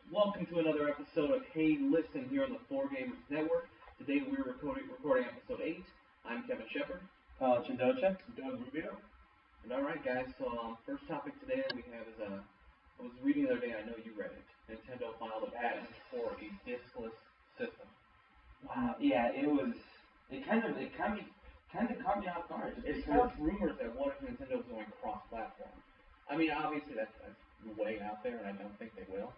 Welcome to another episode of Hey Listen here on the 4Gamers Network. Today we're recording episode 8. I'm Kevin Shepard. Chindocha. Doug Rubio. And alright guys, so first topic today that we have is, I was reading the other day, I know you read it. Nintendo filed a patent for a discless system. Wow. Yeah, it kind of caught me off guard. It sparked rumors that what if Nintendo was going cross-platform. I mean, obviously that's way out there, and I don't think they will.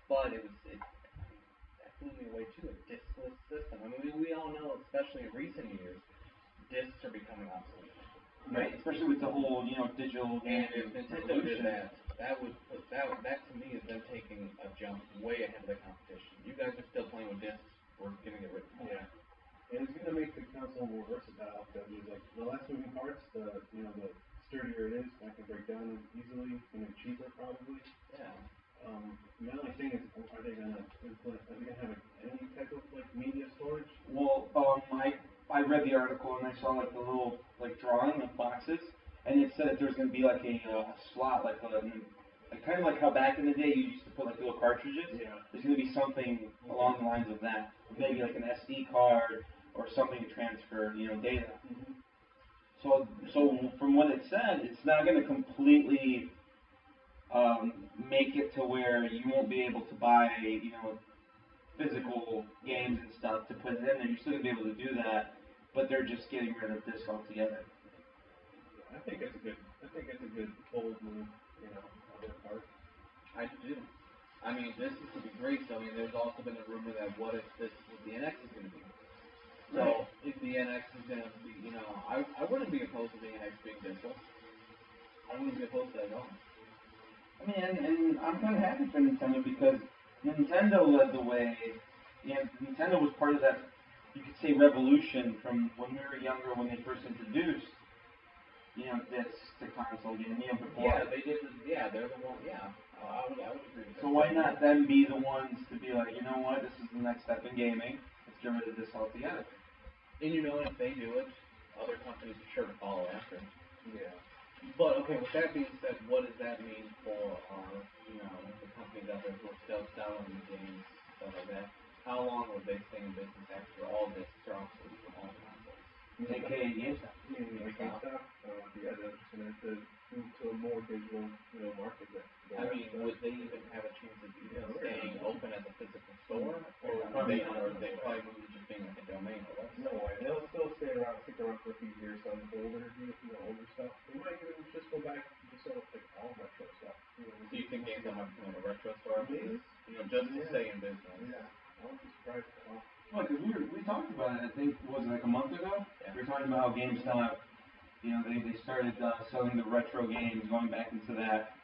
But that blew me away too, a discless system. I mean, we all know, especially in recent years, discs are becoming obsolete. Right, especially with the whole, digital And if Nintendo did that to me is them taking a jump way ahead of the competition. You guys are still playing with discs, we're gonna get rid of them. Yeah. And it's going to make the console more versatile because there's like the less moving parts, the sturdier it is, that can break down easily, cheaper probably. Yeah. The only thing is, are they gonna have any type of media storage? Well, I read the article and I saw the little drawing of boxes, and it said that there's going to be a slot, kind of like how back in the day you used to put little cartridges. Yeah. There's going to be something along the lines of that, maybe an SD card or something to transfer, data. Mm-hmm. So from what it said, it's not going to completely make it to where you won't be able to buy, physical games and stuff to put it in there. You're still going to be able to do that, but they're just getting rid of disc altogether. I think it's a good bold move, on their part. I do. I mean, this would be great. So, there's also been a rumor that what if the NX is going to be? So, Right. if the NX is going to be, I wouldn't be opposed to the NX being discless. I wouldn't be opposed to that at all. I mean, and I'm kind of happy for Nintendo because Nintendo led the way. Nintendo was part of that, you could say, revolution from when we were younger when they first introduced, discs to console gaming. Before. Yeah, they did. They're the one. Yeah, I would agree with that. So why not them be the ones to be like, you know what, this is the next step in gaming. Let's get rid of this altogether. And if they do it, other companies are sure to follow after. Yeah. But okay, with that being said, what does that mean for our, the companies out there who are still selling these games, stuff like that? How long will they stay in business after all this are obsolete from all consoles? AKA GameStop. GameStop, they're just going to move to a more digital, market. Would they even have a chance of staying open as a physical store, or they probably move to just being like a domain or website? No way. They'll still stick around for a few years on older stuff. They might even just go back to sell all retro stuff. Do you think GameStop might become a retro store? Maybe. Just to stay in business. Yeah. I wouldn't be surprised at all. Well, because we talked about it, I think, was it a month ago? Yeah. We were talking about how GameStop, they started selling the retro games, going back into that,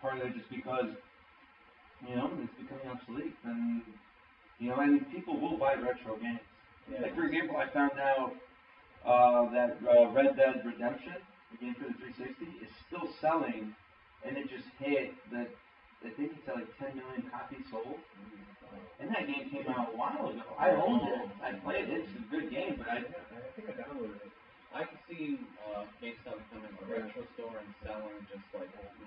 partly just because, it's becoming obsolete. And, people will buy retro games. Yeah. For example, I found out that Red Dead Redemption, the game for the 360, is still selling, and it just hit that. I think it's 10 million copies sold. And that game came out a while ago. I owned it. I played it. It's a good game, but I think I downloaded it. I can see GameStop becoming a retro store and selling just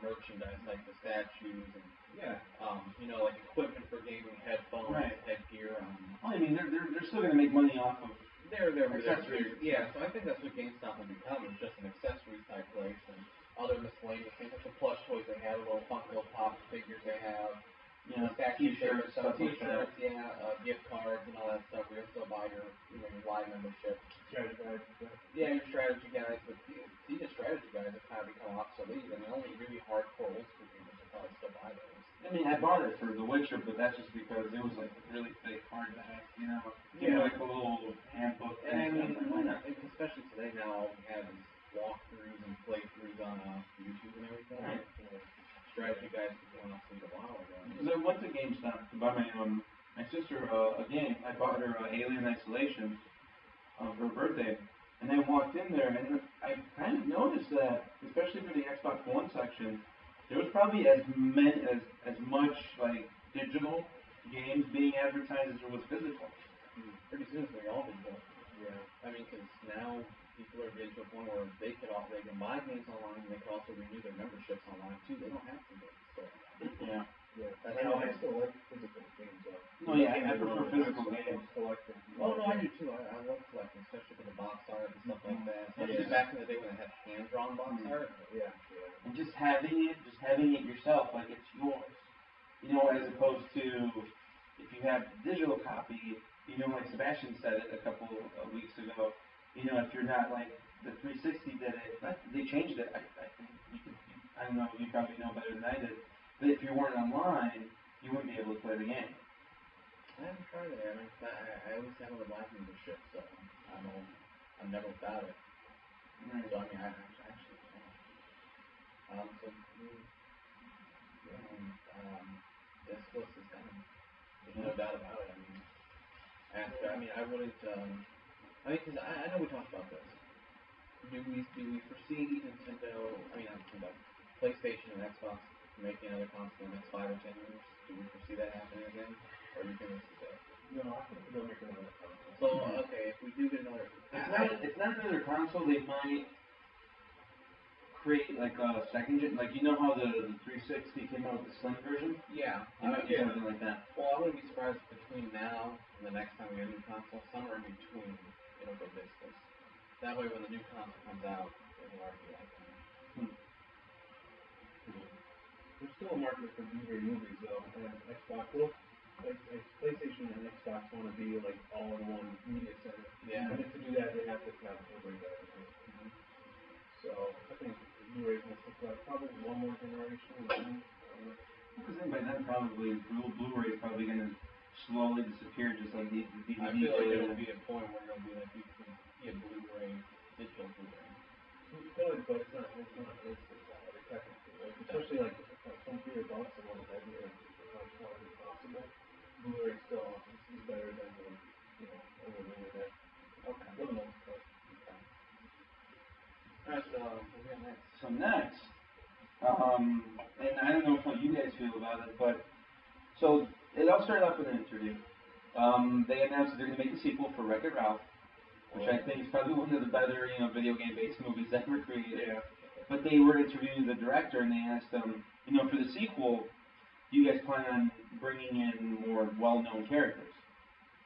merchandise like the statues and equipment for gaming, headphones, right. headgear. They're still going to make money off of accessories. Yeah, so I think that's what GameStop will become, is just an accessories type place and other miscellaneous things like the plush toys they have, the little Funko Pop figures they have, T-shirts, stuff like that. gift cards and all that stuff. We'll still buy your live membership. Strategy guides. Yeah, your strategy guides, but see, the strategy guides have kind of become obsolete. Only really hardcore old school gamers will probably still buy those. I bought it for The Witcher, but that's just because it was really thick hardback, a little handbook. And why not? Especially today now, we have these walkthroughs and playthroughs on YouTube and everything. Right. Strategy guides became obsolete a while ago. Because I went to GameStop to buy my sister a game. I bought her Alien Isolation for her birthday, and I walked in there, and I kind of noticed that, especially for the Xbox One section, there was probably as much digital games being advertised as there was physical. Pretty soon it's going to be all digital. Yeah. Because now people are getting to a point where they can buy games online, and they can also renew their memberships online too. They don't have to go to the store. Yeah. Yeah. That's I how know, I I still like physical games though. No, yeah, I prefer physical games. Collecting. Oh no, I do too. I love collecting, especially for the box art and stuff like that. Especially Yeah. back in the day when they had hand-drawn box art. Yeah. And just having it yourself, like it's yours. You know, as opposed to if you have the digital copy, you know, like Sebastian said it a couple of weeks ago, you know, if you're not like the 360 did it, they changed it. I think I don't know, you probably know better than I did, but if you weren't online, you wouldn't be able to play the game. I haven't tried it. I always have a live membership, so I'm never without it. Right. So I mean, I actually can. So discless is coming. There's no doubt about it. I mean, I wouldn't. Because I know we talked about this. Do we foresee Nintendo? I mean, not Nintendo, PlayStation and Xbox making another console in the next 5 or 10 years? Do we foresee that happening again, or do you think this is it? No, I think they'll make another console. So okay, if we do get another, It's not another console. They might create like a second gen. Like you know how the 360 came out with the slim version. yeah, They might do something like that. Well, I wouldn't be surprised if between now and the next time we get a new console, somewhere in between, it'll go discless. That way, when the new console comes out, it'll already be like that. There's still a market for Blu-ray movies though, and Xbox. Well, PlayStation and Xbox want to be like all in one media center. Yeah. And to do that, they have to have Blu-ray everything. So I think Blu-ray's gonna stick out probably one more generation. And then, Because then by then probably Blu-ray is probably going to slowly disappear, just like the DVD. I feel like it'll be a point where it'll be like you can get Blu-ray, digital Blu-ray. you could, but it's not instant quality technically. Like, especially like some theater buffs and want to have it as much quality as possible. Blu-ray still is better than over the internet. Okay. For the most part. Alright, so we'll get next. So next, and I don't know how you guys feel about it, but so it all started off with an interview. They announced that they're going to make a sequel for Wreck-It Ralph, which I think is probably one of the better, video game-based movies ever created. Yeah. But they were interviewing the director, and they asked him, for the sequel, do you guys plan on bringing in more well-known characters?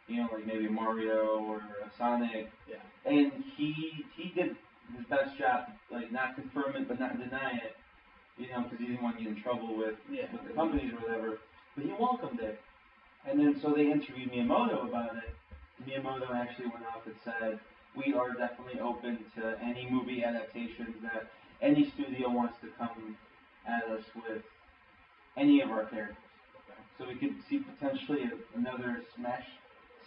Like maybe Mario or Sonic. Yeah. And he did his best job, like not confirm it but not deny it, because he didn't want to get in trouble with the companies or whatever. But he welcomed it. And then so they interviewed Miyamoto about it. Miyamoto actually went out and said, we are definitely open to any movie adaptations that any studio wants to come at us with any of our characters. Okay. So we could see potentially another Smash,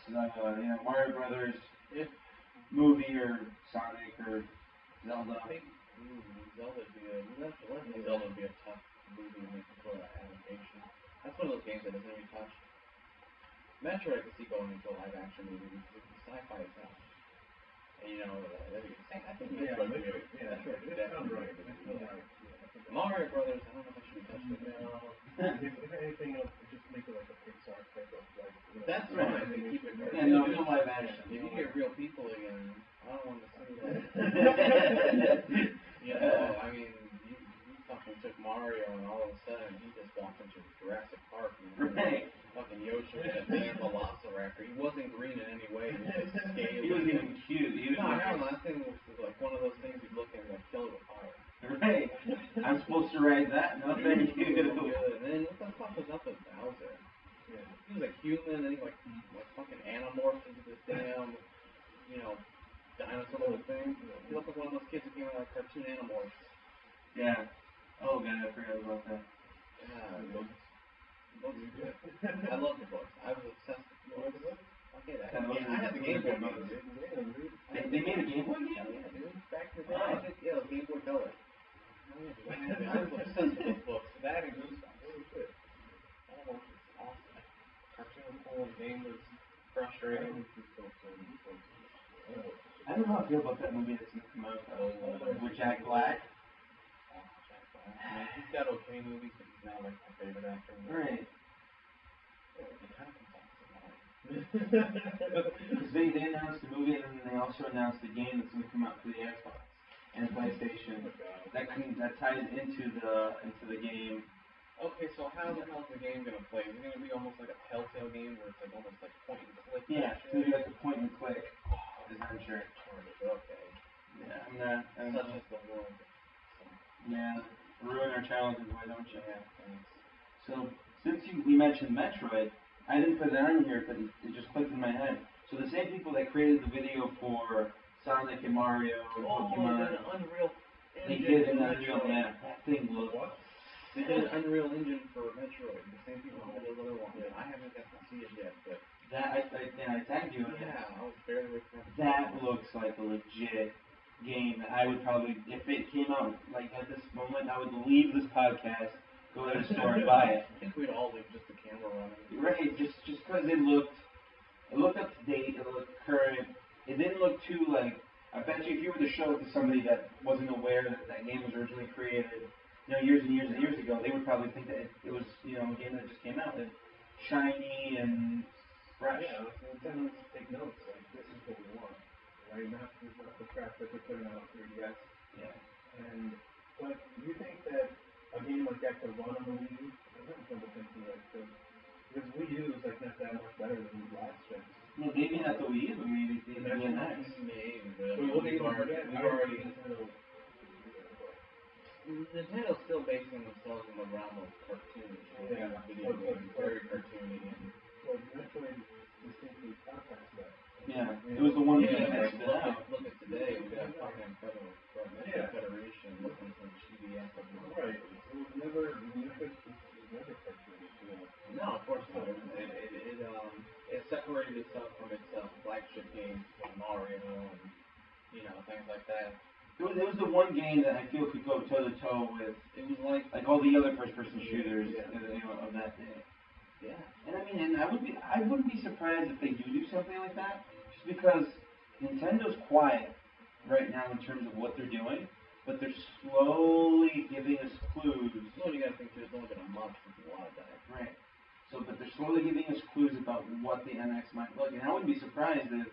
Mario Brothers movie or Sonic or Zelda. I think Zelda would be a tough movie to make for adaptation. That's one of those games that doesn't really touch. Metroid I could see going into a live action movie because it's sci-fi itself. And that'd be insane. I think Metroid would be definitely right. Mario Brothers, I don't know if I should be touching it. If anything else, just make it like a Pixar type of That's right. They keep it right. And no live action. If you get real people again, I don't want to see that. I mean, you fucking took Mario and all of a sudden he just walked into Jurassic Park and right. Fucking Yoshi with a damn velociraptor. He wasn't green in any way. He was just scaly. He wasn't even cute. That thing was like one of those things you'd look at and like kill it with fire. Right. I'm supposed to ride that? No, thank you. Good. And then what the fuck was up with Bowser? Yeah. He was a human, and then he like fucking animorphed into this damn, dinosaur little thing. He looked like one of those kids who came out of like cartoon Animorphs. Yeah. Oh god, I forgot about that. Yeah, books are good. I love the books. I was obsessed with the books. Okay, I had the Game Boy game, dude. They made a Game Boy game? Yeah, dude. Back in the day, it was Game Boy Color. I was obsessed with those books. That and Goosebumps. Holy shit. That was awesome. Cartoon was cool, the game was frustrating. I don't know how I feel about that movie that's going to come out with Jack Black. He's got okay movies, but he's not like my favorite actor. Right. He kind of comes off Because they announced the movie and then they also announced the game that's going to come out for the Xbox and PlayStation. That ties into the game. Okay, so how the hell is the game gonna play? Is it gonna be almost like a Telltale game where it's like almost like point and click? Yeah, it's gonna be like a point and click adventure. Okay. Yeah, I'm not. Such as the world. Yeah, ruin our challenges, why don't you? Yeah, thanks. So, since we mentioned Metroid, I didn't put it on here, but it just clicked in my head. So the same people that created the video for Sonic and Mario and Pokemon, an Unreal they Engine did for an Unreal, Metroid. yeah, that thing looked. What? They did an Unreal Engine for Metroid. The same people who did those other ones. I haven't got to see it yet, but That, I tagged you in it. yeah, I was barely looking at it. That looks like a legit game that I would probably, if it came out like at this moment, I would leave this podcast, go to the store and buy it. I think we'd all leave just the camera running. Right, just because it looked up to date, it looked current. It didn't look too like. I bet you if you were to show it to somebody that wasn't aware that game was originally created, years and years and years ago, they would probably think that it was, a game that just came out, and shiny and fresh. Yeah, Nintendo needs to take notes. Like, this is what we want, right? Not the crap that they're putting out on 3DS. Yeah. But do you think that a game like that could run on the Wii U? I'm not thinking like this. Because Wii U is like not that much better than the last gen. Well, maybe not the Wii, but maybe the NX. Maybe, So but looking we've already Nintendo's still basing themselves in the realm of cartoons. Yeah. Video games, very cartoony. But Metroid distinctly contrasts that. Yeah, it was the one game that stood look out. Look at today, we got fucking Federation looking some cheesy ass of Right. It was never cartoonish. No, of course not. It separated itself from its flagship games like Mario and things like that. It was the one game that I feel could go toe to toe with. It was like all the other first person shooters of that day. Yeah. And I wouldn't be surprised if they do something like that, just because Nintendo's quiet right now in terms of what they're doing, but they're slowly giving us clues. Well, you gotta think there's only been a month since a lot of that. Right. So, but they're slowly giving us clues about what the NX might look, and I wouldn't be surprised if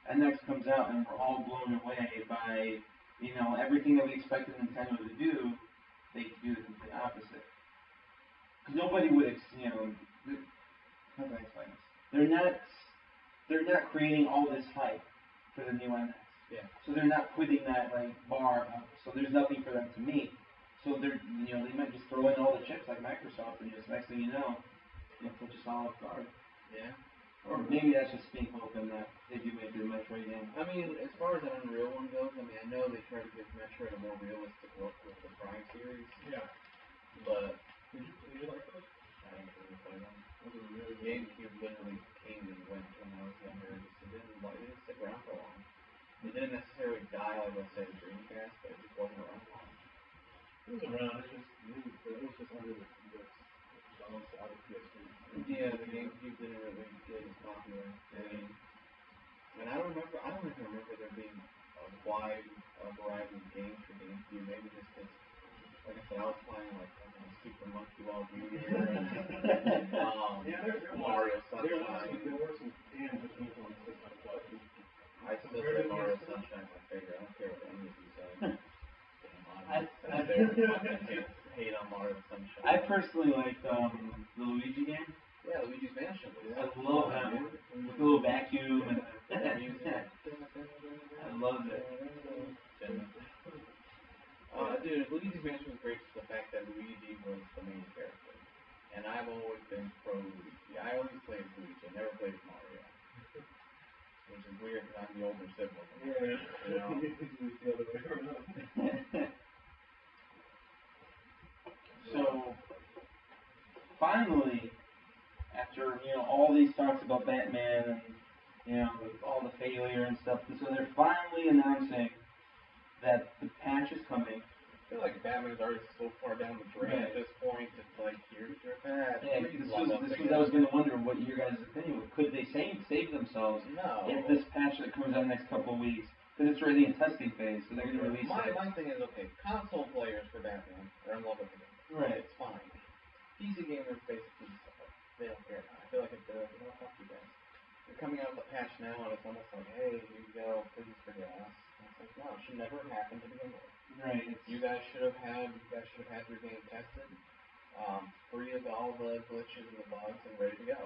NX comes out and we're all blown away by, everything that we expected Nintendo to do, they do the complete opposite. Because nobody would, how can I explain this? They're not creating all this hype for the new NX. Yeah. So they're not putting that bar up. So there's nothing for them to meet. So they're, they might just throw in all the chips like Microsoft, and just next thing you know, put us all off guard. Yeah. Or maybe that's just me hoping that they do make it a Metroid game. I mean, as far as an Unreal one goes, I know they try to give Metroid a more realistic look with the Prime series. Yeah. But Did you like those? I didn't really play them. GameCube literally came and went when I was younger. It didn't stick around for long. It didn't necessarily die like let's say the Dreamcast, but it just wasn't around long. It was around. It was just under the balance out of PS3. Yeah, the GameCube didn't really get as popular. And I don't even remember there being a wide variety of games for GameCube. Maybe just because, like I said, I was playing like Super Monkey Ball Jr. and Mario Sunshine. There were some damn good games on the system, but I still say Mario Sunshine is my favorite. I don't care what any of you say. Hate on Mario Sunshine. I personally like the Luigi game. Yeah, Luigi's Mansion. I love that one. With the little vacuum and I love it. Dude, Luigi's Mansion was great for the fact that Luigi was the main character. And I've always been pro Luigi. I always played Luigi. I never played Mario. Which is weird because I'm the older sibling. So, finally, after, all these talks about Batman and, all the failure and stuff, so they're finally announcing that the patch is coming. I feel like Batman's already so far down the drain at this point, it's like, here's your patch. Yeah, I was going to wonder what your guys' opinion was. Could they save themselves if this patch that comes out next couple of weeks, because it's already in testing phase, so they're going to release it. My thing is, okay, console players for Batman are in love with the game. Right. It's fine. PC gamers basically, they don't care. I feel like if they're like, fuck you guys. They're coming out with a patch now, and it's almost like, hey, here you go, please forgive us. And it's like, no, it should never happen to begin with. Right. You guys should have had your game tested. free of all the glitches and the bugs and ready to go.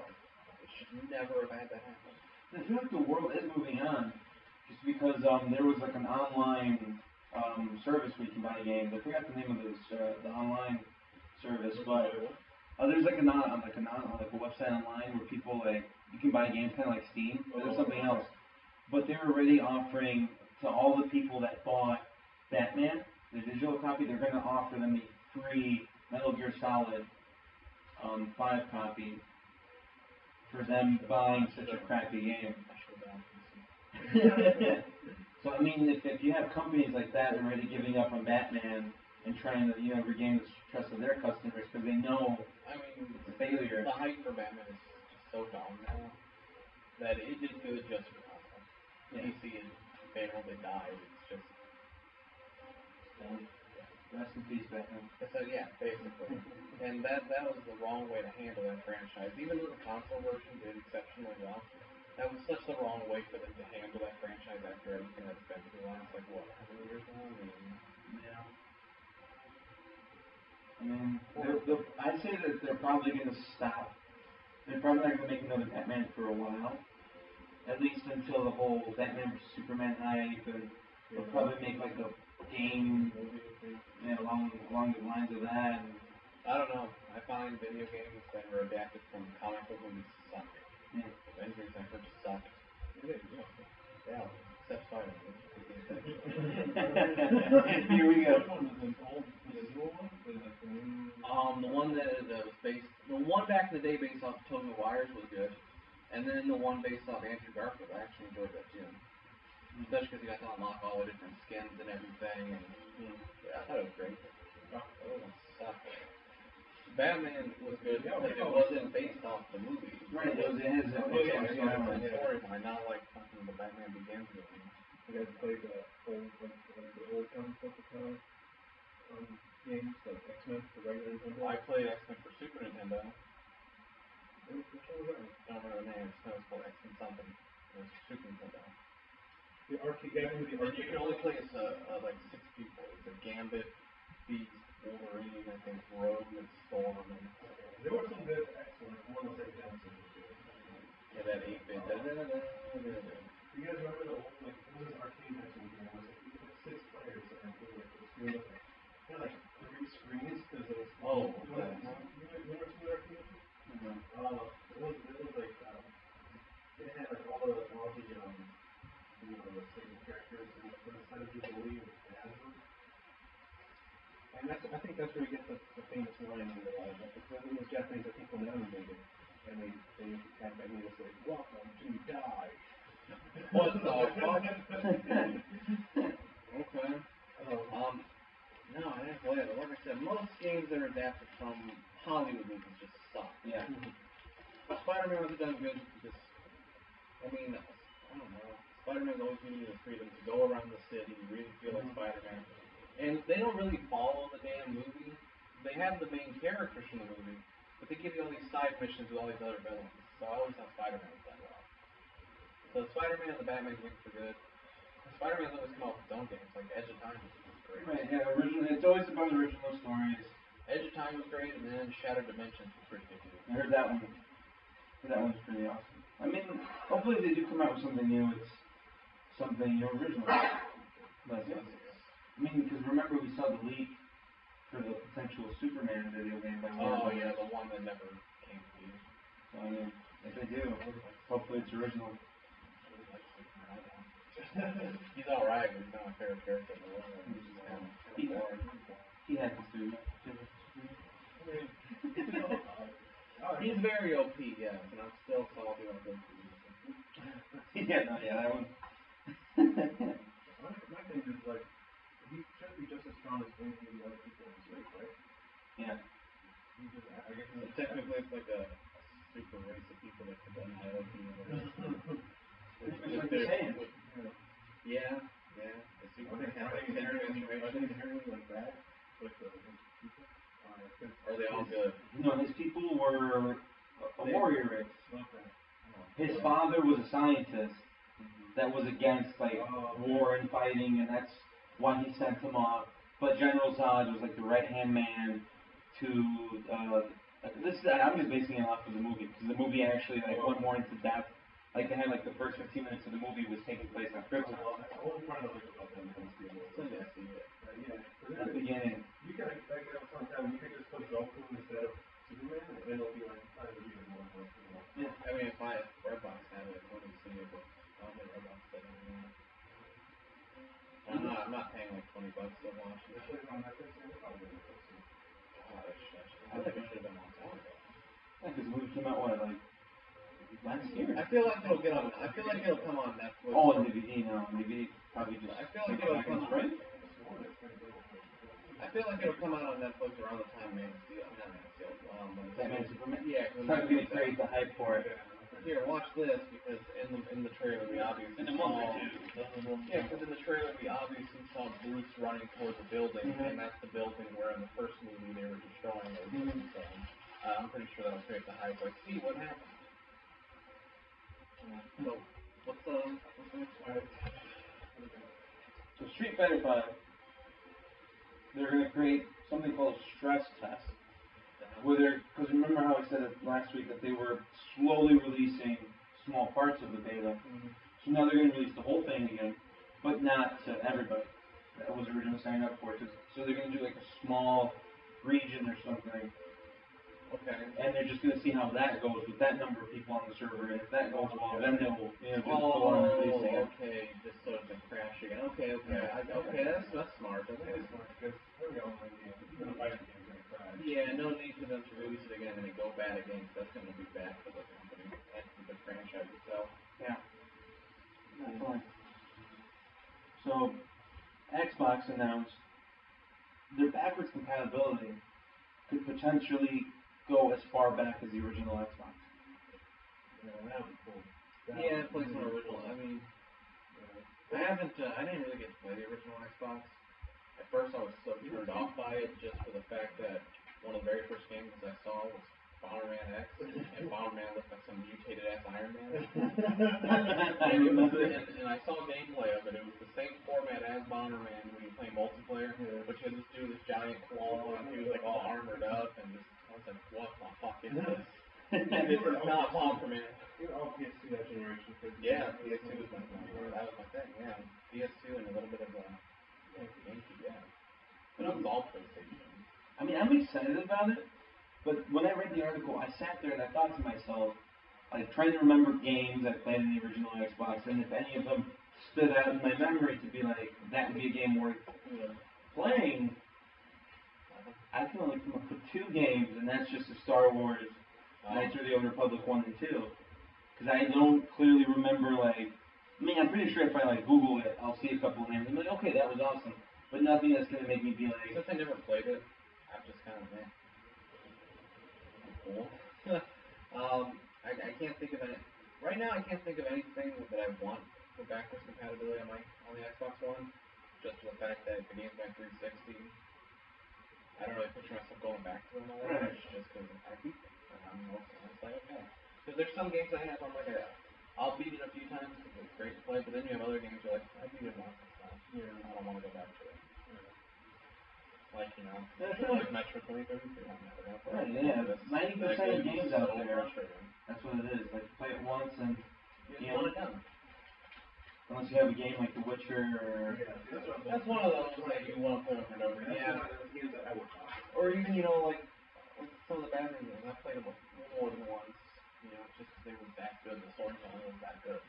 It should never have had that happen. I feel like the world is moving on, just because there was like an online service where you can buy games. I forgot the name of this the online service, but there's like a website online where people like you can buy games kind of like Steam. But there's something else, but they're already offering to all the people that bought Batman, the digital copy. They're going to offer them a free Metal Gear Solid 5 copy for them buying such a crappy game. So I mean, if you have companies like that already giving up on Batman and trying to regain the trust of their customers because they know it's a failure. The hype for Batman is just so gone now that it did good just for console. PC is barely died. It's just rest in peace, Batman. So yeah, basically, and that was the wrong way to handle that franchise. Even though the console version did exceptionally well. That was such the wrong way for them to handle that franchise after everything that's been through the last, how many years now? I'd say that they're probably going to stop. They're probably not going to make another Batman for a while. At least until the whole Batman vs Superman hype, and they'll probably make like a game along the lines of that. And I don't know. I find video games that are adapted from comic book movies suck. Yeah. Avengers ever just sucked. Yeah, except Spider-Man. Here we go. The one that was based, the one back in the day based off Tobey Maguire's was good, and then the one based off Andrew Garfield, I actually enjoyed that too. Especially because you got to unlock all the different skins and everything, and I thought it was great. Oh, it sucked. Batman was good because it wasn't based off the movie. Right, it was his storyline, not like fucking the Batman Begins movie. You guys played the old comic book games, like X-Men for regular Nintendo? I played X-Men for Super Nintendo. Which one was that? I don't remember the name. It was called X-Men something. It was Super Nintendo. The arcade, the arcade. You can only play as like 6 people. It's a Gambit, Beast, Wolverine, I think Rogue, and Storm. And there were some good X-Men. One was like dancing. Yeah, that 8-bit. You guys remember the old, like, what was this arcade X-Men game? It was like 6 players, and the screen was like, kind of like 3 screens, because it was. Oh, you remember some of the arcade? Mm-hmm. It was like, it had like all the the same characters and the side of Jubilee and added them. And I think that's where you get the famous line in the because it was Japanese that people now made it. And they had that made us say, "Welcome to die." What the fuck? Okay. No, I didn't play it. Like I said, most games that are adapted from Hollywood movies just suck. Yeah. Spider-Man was done good because, I don't know. Spider-Man's always given you the freedom to go around the city, you really feel like Spider-Man. And they don't really follow the damn movie. They have the main characters from the movie, but they give you all these side missions with all these other villains. So I always thought Spider-Man was done well. So Spider-Man and the Batman games are good. Spider-Man's always come out with its own games, like Edge of Time was great. Right, yeah, it's always about original stories. Edge of Time was great, and then Shattered Dimensions was pretty good too. I heard that one. That one's pretty awesome. I mean, hopefully they do come out with something new. It's something original. But, I mean, because remember we saw the leak for the potential Superman video game by Warner. Oh yeah, the one that never came to be. So I mean, if they do, hopefully it's original. He's alright, but he's not my favorite character in the world. He's just kind of boring. He happens to. He's very OP, yes, and I'm still salty on him. that one. My thing is, like, he should be just as strong as any of the other people in this race, right? Yeah. I guess technically it's like a super race of people that can deny OP. It's like they're saying. Yeah. The Superman has like 10 transformations. Are they inherently like that? Like his people? Are they all good? No, his people were a warrior race. Okay. His father was a scientist that was against war and fighting, and that's why he sent him off. But General Zod was like the right-hand man to I'm just basing it off of the movie because the movie actually like went more into depth. Like they had like the first 15 minutes of the movie was taking place on Krypton. That's the whole part of it about them comes to At the beginning. You can expect it sometime. You can just put Goku instead of Superman, and it'll be like kind of even more. Yeah. I mean, if Redbox had it, I would have seen it, but I don't think Redbox doesn't anymore. I'm not paying like $20 to watch it. I think it should have been a long time ago. Yeah, because the movie came out what, like last year? I feel like it'll get on. I feel like it'll come on Netflix. Oh, on DVD now. Maybe probably just. I feel like it'll come. Right? I feel like it'll come out on Netflix around the time Man of Steel. Not Man of Steel. Batman Superman. Yeah, it's not going to create the hype for it. Here, watch this because in the trailer we obviously saw. Yeah, because in the trailer we obviously saw Bruce running towards the building, and that's the building where in the first movie they were destroying everything. So I'm pretty sure that'll create the hype. Like, see what happened. So, what's next? So Street Fighter 5, they're going to create something called a stress test. Because remember how I said it last week that they were slowly releasing small parts of the beta. So now they're going to release the whole thing again, but not to everybody that was originally signed up for it. So they're going to do like a small region or something. Okay. And they're just going to see how that goes with that number of people on the server. And if that goes well, then they'll do full on releasing it. Okay, just so it doesn't crash again. Okay, that's smart. Okay. Because every online game, even a fighting game, is going to crash. Yeah, no need for them to release it again and then go bad again. Cause that's going to be bad for the company and for the franchise itself. Yeah. Definitely. So, Xbox announced their backwards compatibility could potentially go as far back as the original Xbox. Yeah, that would be cool. Yeah, play some original. I mean, I didn't really get to play the original Xbox. At first, I was so turned off by it just for the fact that one of the very first games I saw was Bomberman X, and Bomberman looked like some mutated ass Iron Man. and I saw gameplay of it. It was the same format as Bomberman when you play multiplayer, but you had this dude with this giant claw, and he was like all armored up, and just I was like, what the fuck is this? This is not Bomberman. You're all PS2 that generation. Yeah, PS2 was my thing. That was my thing. Yeah, PS2 and a little bit of GameCube. Yeah, but it was all PlayStation. I mean, I'm excited about it. But when I read the article, I sat there and I thought to myself, like trying to remember games I played in the original Xbox, and if any of them stood out in my memory to be like, that would be a game worth playing, I can only come up with 2 games, and that's just the Star Wars Knights of the Old Republic 1 and 2. Because I don't clearly remember, like, I mean, I'm pretty sure if I like Google it, I'll see a couple of names and be like, okay, that was awesome. But nothing that's going to make me be like... Since I never played it, I'm just kind of meh. Cool. I can't think of any. Right now, I can't think of anything that I want for backwards compatibility on the Xbox One. Just for the fact that the game's my 360. I don't really picture myself going back to them all that much, just because I beat them. And it's like okay. Because there's some games I have, I'm like, I'll beat it a few times because it's great to play. But then you have other games you're like, I beat it once. I don't want to go back to it. Like, like Metro 2033, I'm never going to play it. Yeah, 90% of games out there, that's what it is. Like, you play it once and, unless you have a game like The Witcher or... Yeah, that's one of those that you want to play over and over again. Yeah. Or even, like some of the Batman games, I played them more than once, just because they were that good, the storytelling was that good.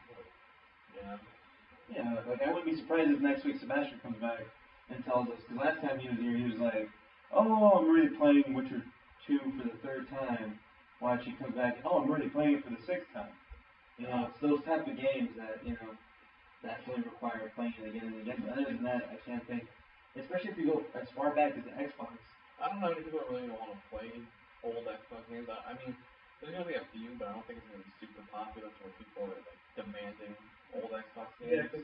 Yeah, like, I wouldn't be surprised if next week Sebastian comes back and tells us, because last time he was here, he was like, oh, I'm really playing Witcher 2 for the 3rd time. Watch, he comes back, oh, I'm really playing it for the 6th time. It's those type of games that, definitely require playing it again and again. But other than that, I can't think, especially if you go as far back as the Xbox. I don't know if people are really going to want to play old Xbox games. I mean, there's going to be a few, but I don't think it's going to be super popular to where people are, like, demanding old Xbox games. Yeah, because,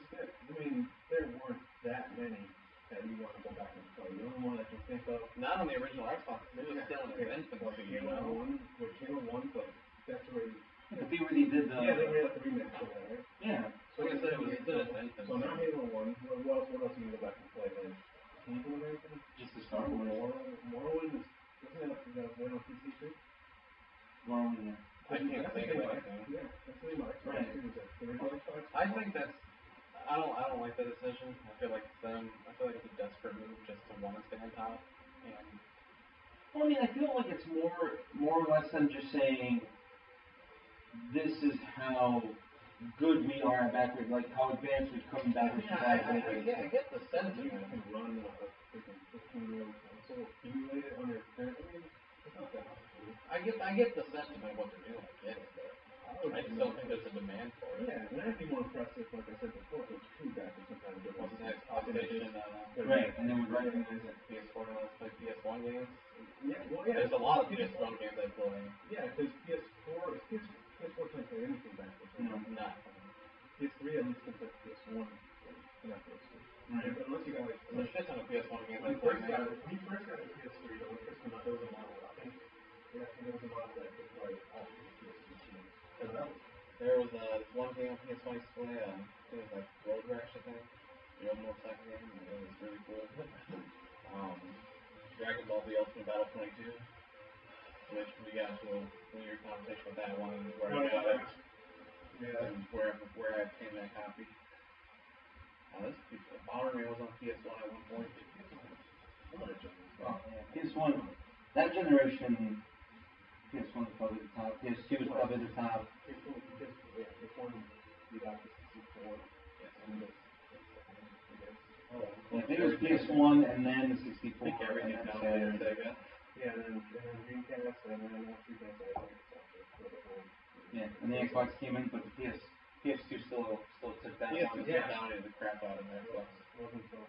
there weren't that many that you want to go back and play. The only one I can think of... Not on the original Xbox. It was still in its infancy, Halo 1, but that's where... But they really did the... Yeah, they made up the remake for that, right? Yeah. So like I said, it was still in its infancy. So now Halo 1, what else can you go back and play? Like, can you do anything? Just the Star Wars. Morrowind, isn't it a run on PC too? Well, yeah. I can't think of anything. Yeah, that's really my Right. I think that's. I don't like that decision. I feel like it's them. I feel like it's a desperate move just to want to stay on top. And Well, I mean, I feel like it's more or less them just saying, this is how good we are at backward, like how advanced we've come backwards compatibility. I get the sentiment. You can run a freaking 15-year-old console, emulate it on your current. I mean, it's not that hard to do. I get the sentiment of what they're doing. I get it, but I just don't think there's a demand for it. Yeah, and that'd be more impressive, like I said before, if it was true graphics sometimes. There What's wasn't next? optimization. PlayStation, Right, and then we recognize it. PS4 and let's play PS1 games. Yeah, well, yeah. There's a lot of PS1 games I play. Yeah, because PS4 can't play anything backwards. No. Not. PS3 at least can play PS1 and not PS2. Right. Unless you got like, There's a shit ton of PS1 games I when you play. first got the PS3, though, when first came out, there was a model. I think there was a model that could play all the PS2 games. And that was There was one game on PS1 I used to play. It was like Road Rash, I think. The old motorcycle game. And it was really cool. Dragon Ball The Ultimate Battle 22. Which we got into a weird conversation with that one, where I got it. yeah. And where I obtained that copy. Modern Rail was on PS1 at one point. Oh, yeah. PS1, that generation, PS1 was probably the top. PS2 was probably the top. PS1, we got the 64. Yes. And Yeah, I think it was PS1 and then the 64. I think everything and down then there, Sega. yeah, and then Dreamcast, and then now Dreamcast, I think it's Yeah, and the Xbox came in, but the PS2 still took that PS2 one. dominated the crap out of Xbox. wasn't until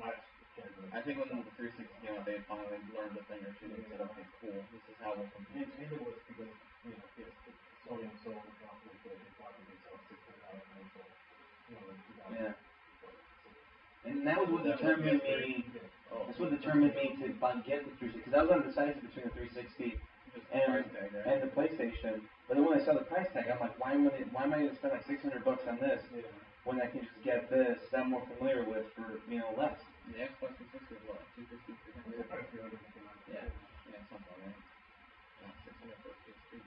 last January. I think when the 360 came out, they finally learned a thing or two and said, okay, cool, this is how we'll compete. And it was because, Sony was so confident that they thought they saw $600 console, Yeah. And that was what determined me. That's what determined me to get the 360, because I was undecided between the 360 and the PlayStation. But then when I saw the price tag, I'm like, why am I going to spend like $600 on this when I can just get this that I'm more familiar with for less? The Xbox 360 was what, 250, 300? Yeah, something like that. Not 600 for a PS3.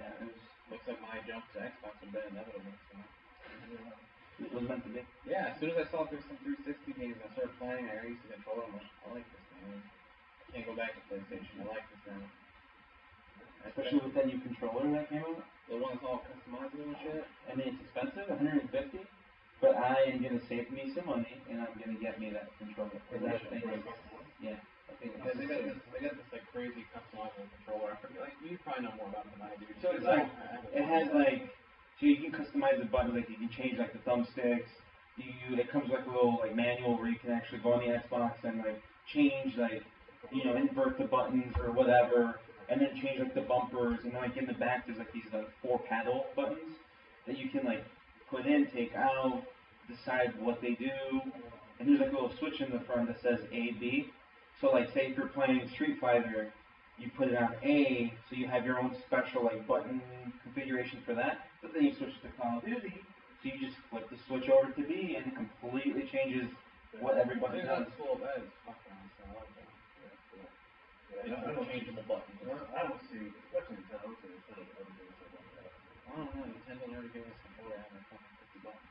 Yeah, it Looks like my jump to Xbox would have been inevitable. So. was meant to be. Yeah, as soon as I saw there's some 360 games, I started playing. I used to control them. I like this game. I can't go back to PlayStation. I like this now. Especially with that new controller that came out. The one that's all customizable and shit. I mean, it's expensive, $150, but I am gonna save me some money and I'm gonna get me that controller. Cause that thing is, yeah. Yeah, they got this like crazy customizable controller. I forget, like you probably know more about it than I do. So it's like it has like, so you can customize the buttons. Like you can change like the thumbsticks. It comes with like a little like manual where you can actually go on the Xbox and like change like invert the buttons or whatever. And then change like the bumpers, and then like in the back there's like these like 4 paddle buttons that you can like put in, take out, decide what they do, and there's like a little switch in the front that says A, B. So like say if you're playing Street Fighter, you put it on A, so you have your own special like button configuration for that. But then you switch to Call of Duty, so you just flip the switch over to B, and it completely changes what every button does. That's cool. That is fucking awesome. I like that. Interchangeable buttons. I don't see, especially in town, I don't see Nintendo ever doing something like that. I don't know. Nintendo never gave us controller and they're fucking 50 buttons.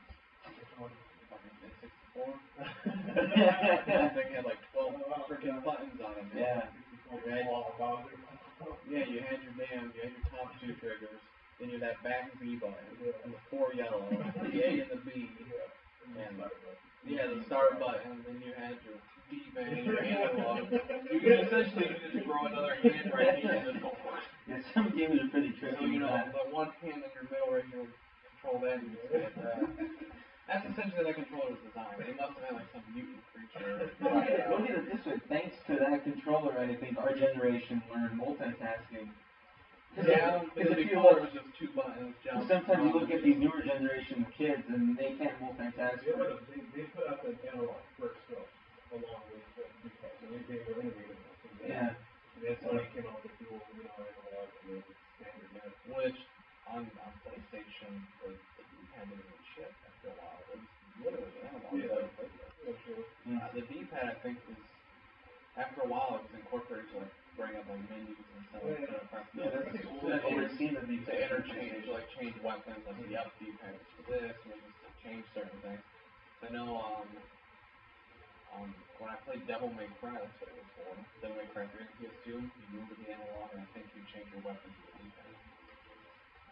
Which one? Fucking N64. I think it had like 12 freaking buttons on it. Yeah. Yeah, you had your top 2 triggers, then you had that back Z button, and the 4 yellow, the A and the B, and the start button, and then you had your D-band, your analog. You essentially needed to grow another hand right here and then go for it. Yeah, some games are pretty tricky. So, the one hand in your middle right here would control that, and you just get that. That's essentially how that controller was designed. They must have had like some mutant creature. Look at it this way. Thanks to that controller, I think our generation learned multitasking. Yeah, because before it was just 2 buttons. Sometimes you look at these newer generation kids and they can't multitask. They put out the analog first though, along with the D-pad. So they were innovative. Yeah. And then Sony came out with the dual, analog and then standard net. Which on PlayStation, the D-pad didn't even ship after a while. It was literally analog. Yeah. The D-pad, I think, was after after a while, it was incorporated to like bring up like menus and stuff. Yeah, that's cool. I've always seen the to interchange, like change weapons, like the up D-pad is for this, maybe just to change certain things. I know when I played Devil May Cry, that's what it was for. Devil May Cry 3 and PS2, you move with the analog, and I think you change your weapons with the D-pad.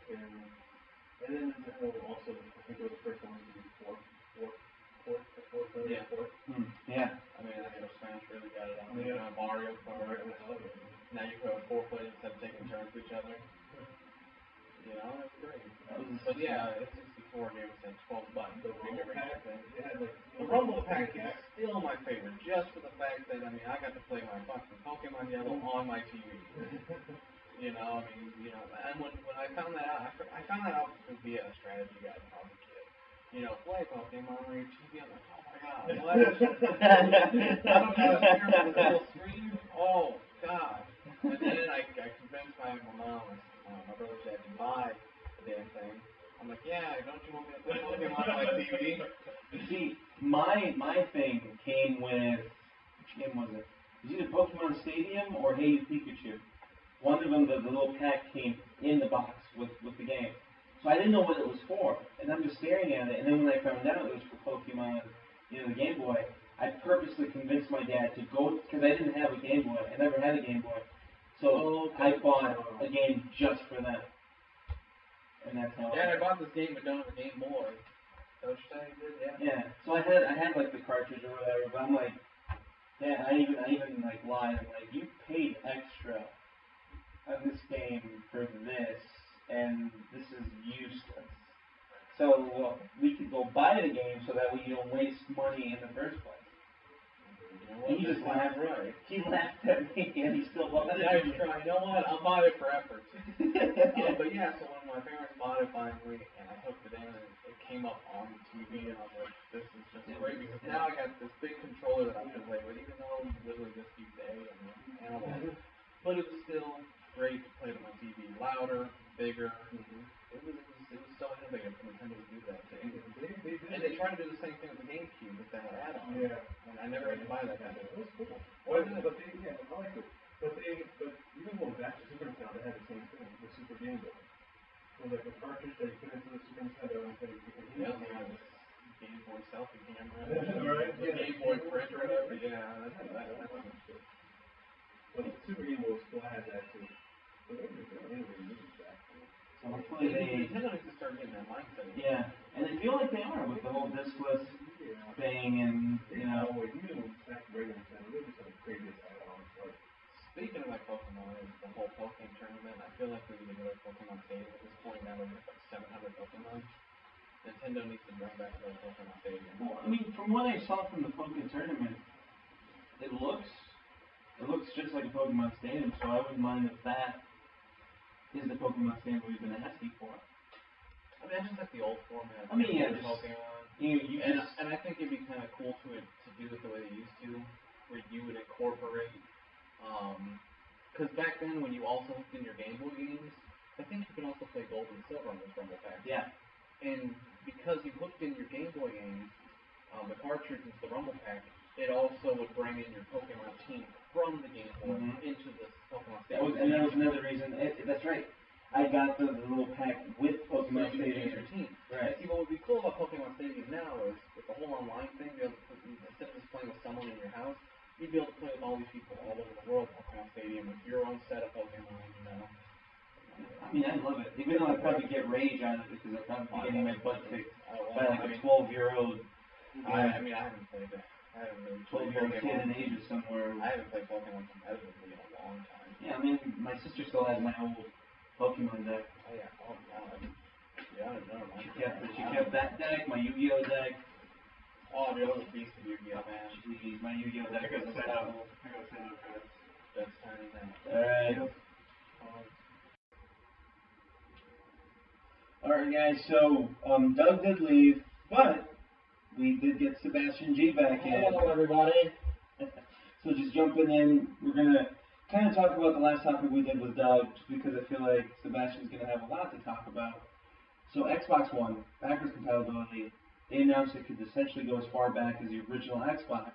And then also, I think it was the first one to do four player port. Yeah. I mean, that's where Smash really got it on. You know, Mario Kart. Now you can have 4 players instead of taking turns with each other. You know, that's great. But yeah, it's 64 games and 12 buttons. The Rumble Pack. The Rumble Pack is still my favorite, just for the fact that, I mean, I got to play my fucking Pokemon Yellow on my TV. You know, I mean, you know, and when I found that out, I found that out via a strategy guide when I was a kid. You know, play Pokemon on your TV. I'm like, oh my god, what? I don't know, the little screen. Oh god. And then I convinced my mom, my brother's dad, to buy the damn thing. I'm like, yeah, don't you want me to play Pokemon on my TV? You see, my thing came with, which game was it? It was either Pokemon Stadium or Hey Pikachu. One of them, the little pack came in the box with the game. So I didn't know what it was for, and I'm just staring at it, and then when I found out it was for Pokemon, you know, the Game Boy, I purposely convinced my dad to go, because I didn't have a Game Boy, I never had a Game Boy, so I bought a game just for that. And that's how. Yeah, I bought this game but don't have a Game Boy. So what you did, yeah. Yeah, so I had like the cartridge or whatever, but I'm like, yeah, I even like lied, I'm like, you paid extra on this game for this, and this is useless. So we could go buy the game so that way you don't waste money in the first place. You know what? He just laughed. Right. He laughed at me, and he still bought it. Nice try. You know what? I'll buy it for effort. But yeah, so when my parents bought it finally, and I hooked it in, and it came up on the TV, and I was like, this is just great, because now I got this big controller that I can play with, even though literally just use A and analog. But it was still great to play it on my TV, louder, bigger. It was so innovative for Nintendo to do that. And they tried to do the same thing with the GameCube with that add-on. Yeah. And I never had to buy that. It was cool. But I liked it. But even going back to Super Nintendo, they had the same thing, the Super Game Boy. It was like a cartridge that you put into the Super Nintendo and then you could use it. Game Boy selfie camera. Right? The Game Boy print or whatever. Yeah, that's good. But the Super Game Boy still has that too. But they were innovating back then. So hopefully Nintendo needs to start getting that mindset. Yeah, and I feel like they are with the whole discless thing, and you know. Even back to regular Nintendo, they just had the craziest add-ons. Like, speaking of like Pokemon and the whole Pokemon tournament, I feel like we need to go to Pokemon Stadium at this point. Now we're like 700 Pokemon. Nintendo needs to bring back the Pokemon Stadium. Well, I mean, from what I saw from the Pokemon tournament, it looks just like a Pokemon Stadium, so I wouldn't mind if that is the Pokemon Stadium we've been asking for. I mean, I just like the old format. I mean, yeah, Pokemon. And I think it'd be kind of cool to do it the way they used to, where you would incorporate, because back then when you also hooked in your Game Boy games, I think you could also play Gold and Silver on this Rumble Pack. Yeah. And because you hooked in your Game Boy games, the cartridge into the Rumble Pack, it also would bring in your Pokemon team from the Game Boy into this Pokemon Stadium. And that was another reason. That's right. I got the little pack with Pokemon Stadium. Stadium. Your team. Right. See, what would be cool about Pokemon Stadium now is with the whole online thing, be able to instead of just playing with someone in your house, you'd be able to play with all these people all over the world. Pokemon Stadium with your own set of Pokemon, you know. I mean, I love it. Even though I'd probably get rage on it because I'd probably be getting my butt kicked by like a 12-year-old. I mean, I haven't played it. I haven't really played 12-year-old kid in Asia somewhere. I haven't played Pokemon competitively in a long time. Yeah, I mean, my sister still has my old Pokemon deck. Oh yeah, oh god. Yeah, I don't know. She kept that deck, my Yu-Gi-Oh deck. Oh, dude, I was a beast of Yu-Gi-Oh, man. Jeez, my Yu-Gi-Oh deck is set up. That's tiny now. Alright. Alright guys, so Doug did leave, but we did get Sebastian G back in. Hello everybody. So just jumping in, we're going to kind of talk about the last topic we did with Doug, just because I feel like Sebastian's going to have a lot to talk about. So Xbox One, backwards compatibility, they announced it could essentially go as far back as the original Xbox.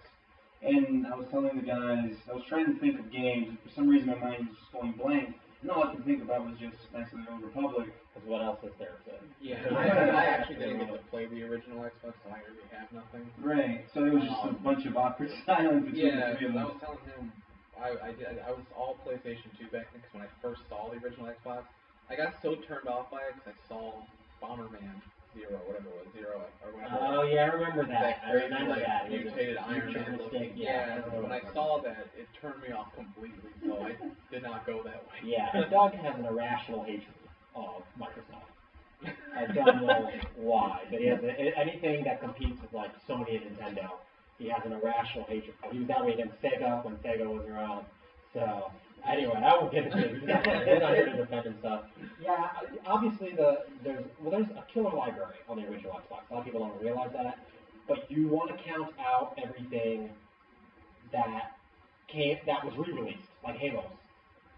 And I was telling the guys, I was trying to think of games, and for some reason my mind was just going blank, and all I could think about was just Knights of the Old Republic. Because what else is there to... Yeah, I actually didn't get to play the original Xbox, so I really have nothing. Right, so it was just a bunch of awkward silence between the three of I us. was telling him, I was all PlayStation 2 back then, because when I first saw the original Xbox, I got so turned off by it, because I saw Bomberman Zero, whatever it was, Zero, or whatever. Oh, yeah, I remember that. I crazy, remember like, that. mutated Iron Man looking. Yeah, When I saw that, it turned me off completely, so I did not go that way. Yeah, Doug has an irrational hatred of Microsoft. I don't know why, but he has anything that competes with like Sony and Nintendo, he has an irrational hatred. He was that way against Sega when Sega was around. So anyway, I won't get into it. He's not here to defend himself. Yeah, obviously there's a killer library on the original Xbox. A lot of people don't realize that, but you want to count out everything that was re-released, like Halos.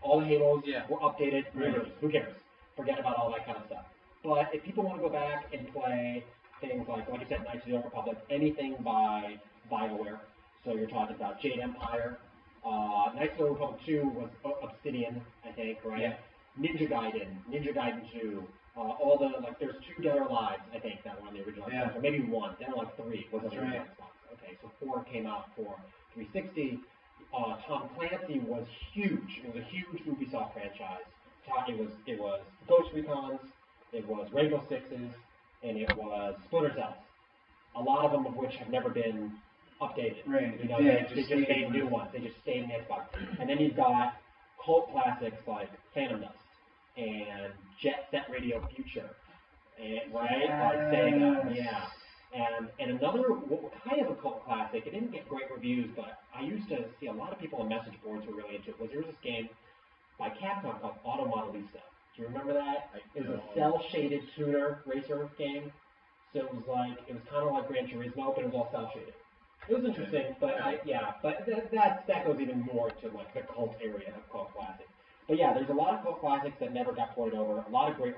All the Halos were updated, re-released. Who cares? Forget about all that kind of stuff. But if people want to go back and play things like you said, Knights of the Old Republic, anything by BioWare, so you're talking about Jade Empire, Knights of the Old Republic 2 was Obsidian, I think, right? Yeah. Ninja Gaiden 2, all the, there's 2 Dead or Alive, I think, that were on the original Xbox, or maybe 1, there were 3, was on the original Xbox. Okay, so 4 came out for 360. Tom Clancy was huge. It was a huge Ubisoft franchise. It was Ghost Recons, it was Rainbow Sixes, and it was Splinter Cells. A lot of them of which have never been updated. Right. You know, they just made new ones. They just stayed in the Xbox. And then you've got cult classics like Phantom Dust and Jet Set Radio Future, right? Like Sega, yeah. And another kind of a cult classic. It didn't get great reviews, but I used to see a lot of people on message boards were really into it. There was this game by Capcom called Automodelista. Do you remember that? It was a cell-shaded tuner racer game. So it was kind of like Gran Turismo, but it was all cell-shaded. It was interesting, but that goes even more to the cult area of cult classics. But yeah, there's a lot of cult classics that never got ported over. A lot of great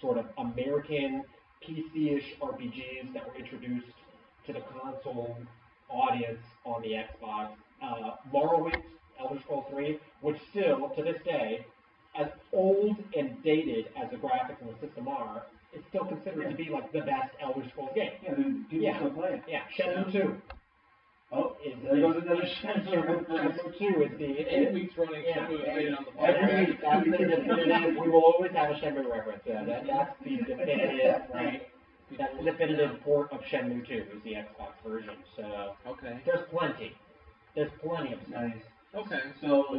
sort of American PC-ish RPGs that were introduced to the console audience on the Xbox. Morrowind, Elder Scrolls 3, which still, to this day, as old and dated as the graphics and the system are, is still considered to be the best Elder Scrolls game. Yeah, people still play it. Yeah, Shenmue 2. Oh, there goes another Shenmue. Shenmue 2 is the... 8 weeks running, Shenmue is made on the Every week, that's the definitive, we will always have a Shenmue reference. That's the definitive, right? That's the definitive port of Shenmue 2 is the Xbox version. So, there's plenty. There's plenty of stuff. Nice. Okay, So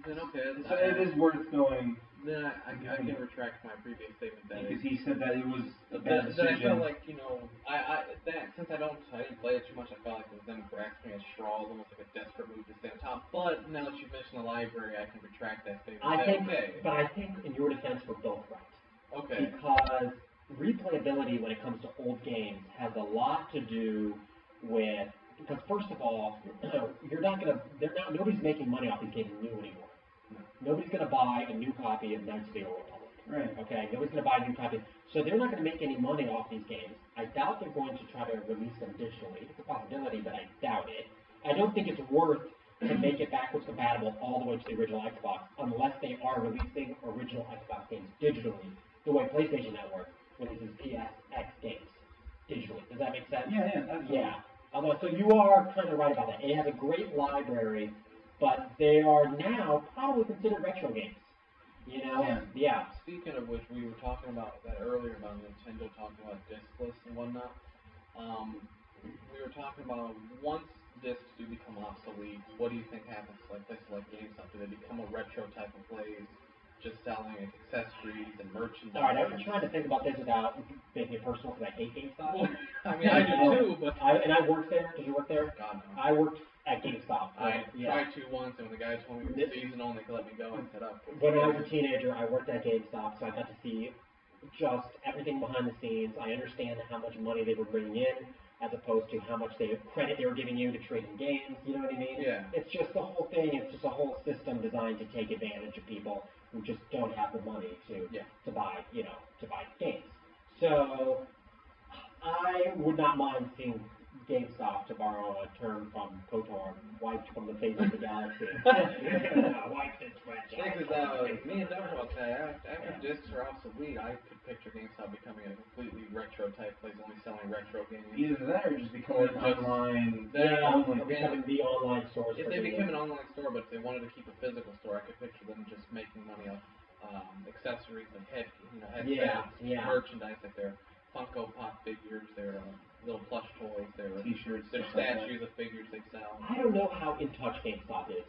it is worth going. Then I can retract my previous statement because he said that it was a bad decision. I felt like, since I didn't play it too much, I felt like it was them grasping at straws, almost like a desperate move to stay on top. But now that you've mentioned the library, I can retract that statement. But I think in your defense, we're both right. Okay. Because replayability when it comes to old games has a lot to do with, because first of all, nobody's making money off these games new anymore. Nobody's going to buy a new copy of Knights of the Old Republic. Right. Okay? Nobody's going to buy a new copy. So they're not going to make any money off these games. I doubt they're going to try to release them digitally. It's a possibility, but I doubt it. I don't think it's worth to make it backwards compatible all the way to the original Xbox unless they are releasing original Xbox games digitally, the way PlayStation Network releases PSX games digitally. Does that make sense? Yeah, absolutely. Yeah. So you are kind of right about that. It has a great library, but they are now probably considered retro games. You know? Yeah. Speaking of which, we were talking about that earlier about Nintendo talking about discless and whatnot. We were talking about once discs do become obsolete, what do you think happens to places like GameStop? Do they become a retro type of place, just selling accessories and merchandise? Alright, I was trying to think about this without making it personal because I hate GameStop. I mean, I do too, but... I worked there. Did you work there? God, no. I worked at GameStop. I tried to once, and when the guy told me it was season only to let me go, I said, when I was a teenager, I worked at GameStop, so I got to see just everything behind the scenes. I understand how much money they were bringing in, as opposed to how much credit they were giving you to trade in games. You know what I mean? Yeah. It's just the whole thing. It's just a whole system designed to take advantage of people who just don't have the money to buy games. So I would not mind seeing GameStop, to borrow a term from KOTOR, wiped from the face of the galaxy. Wiped its red Yeah, because me and Doug will say, after discs are obsolete, I could picture GameStop becoming a completely retro type place, only selling retro games. Either that or just becoming an online. Or becoming the online source. If for they became games. an online store, but if they wanted to keep a physical store, I could picture them just making money off accessories and headsets, merchandise, like their Funko Pop figures, their little plush toys, their T-shirts, their stuff like that. statues of figures they sell. I don't know how in touch GameStop is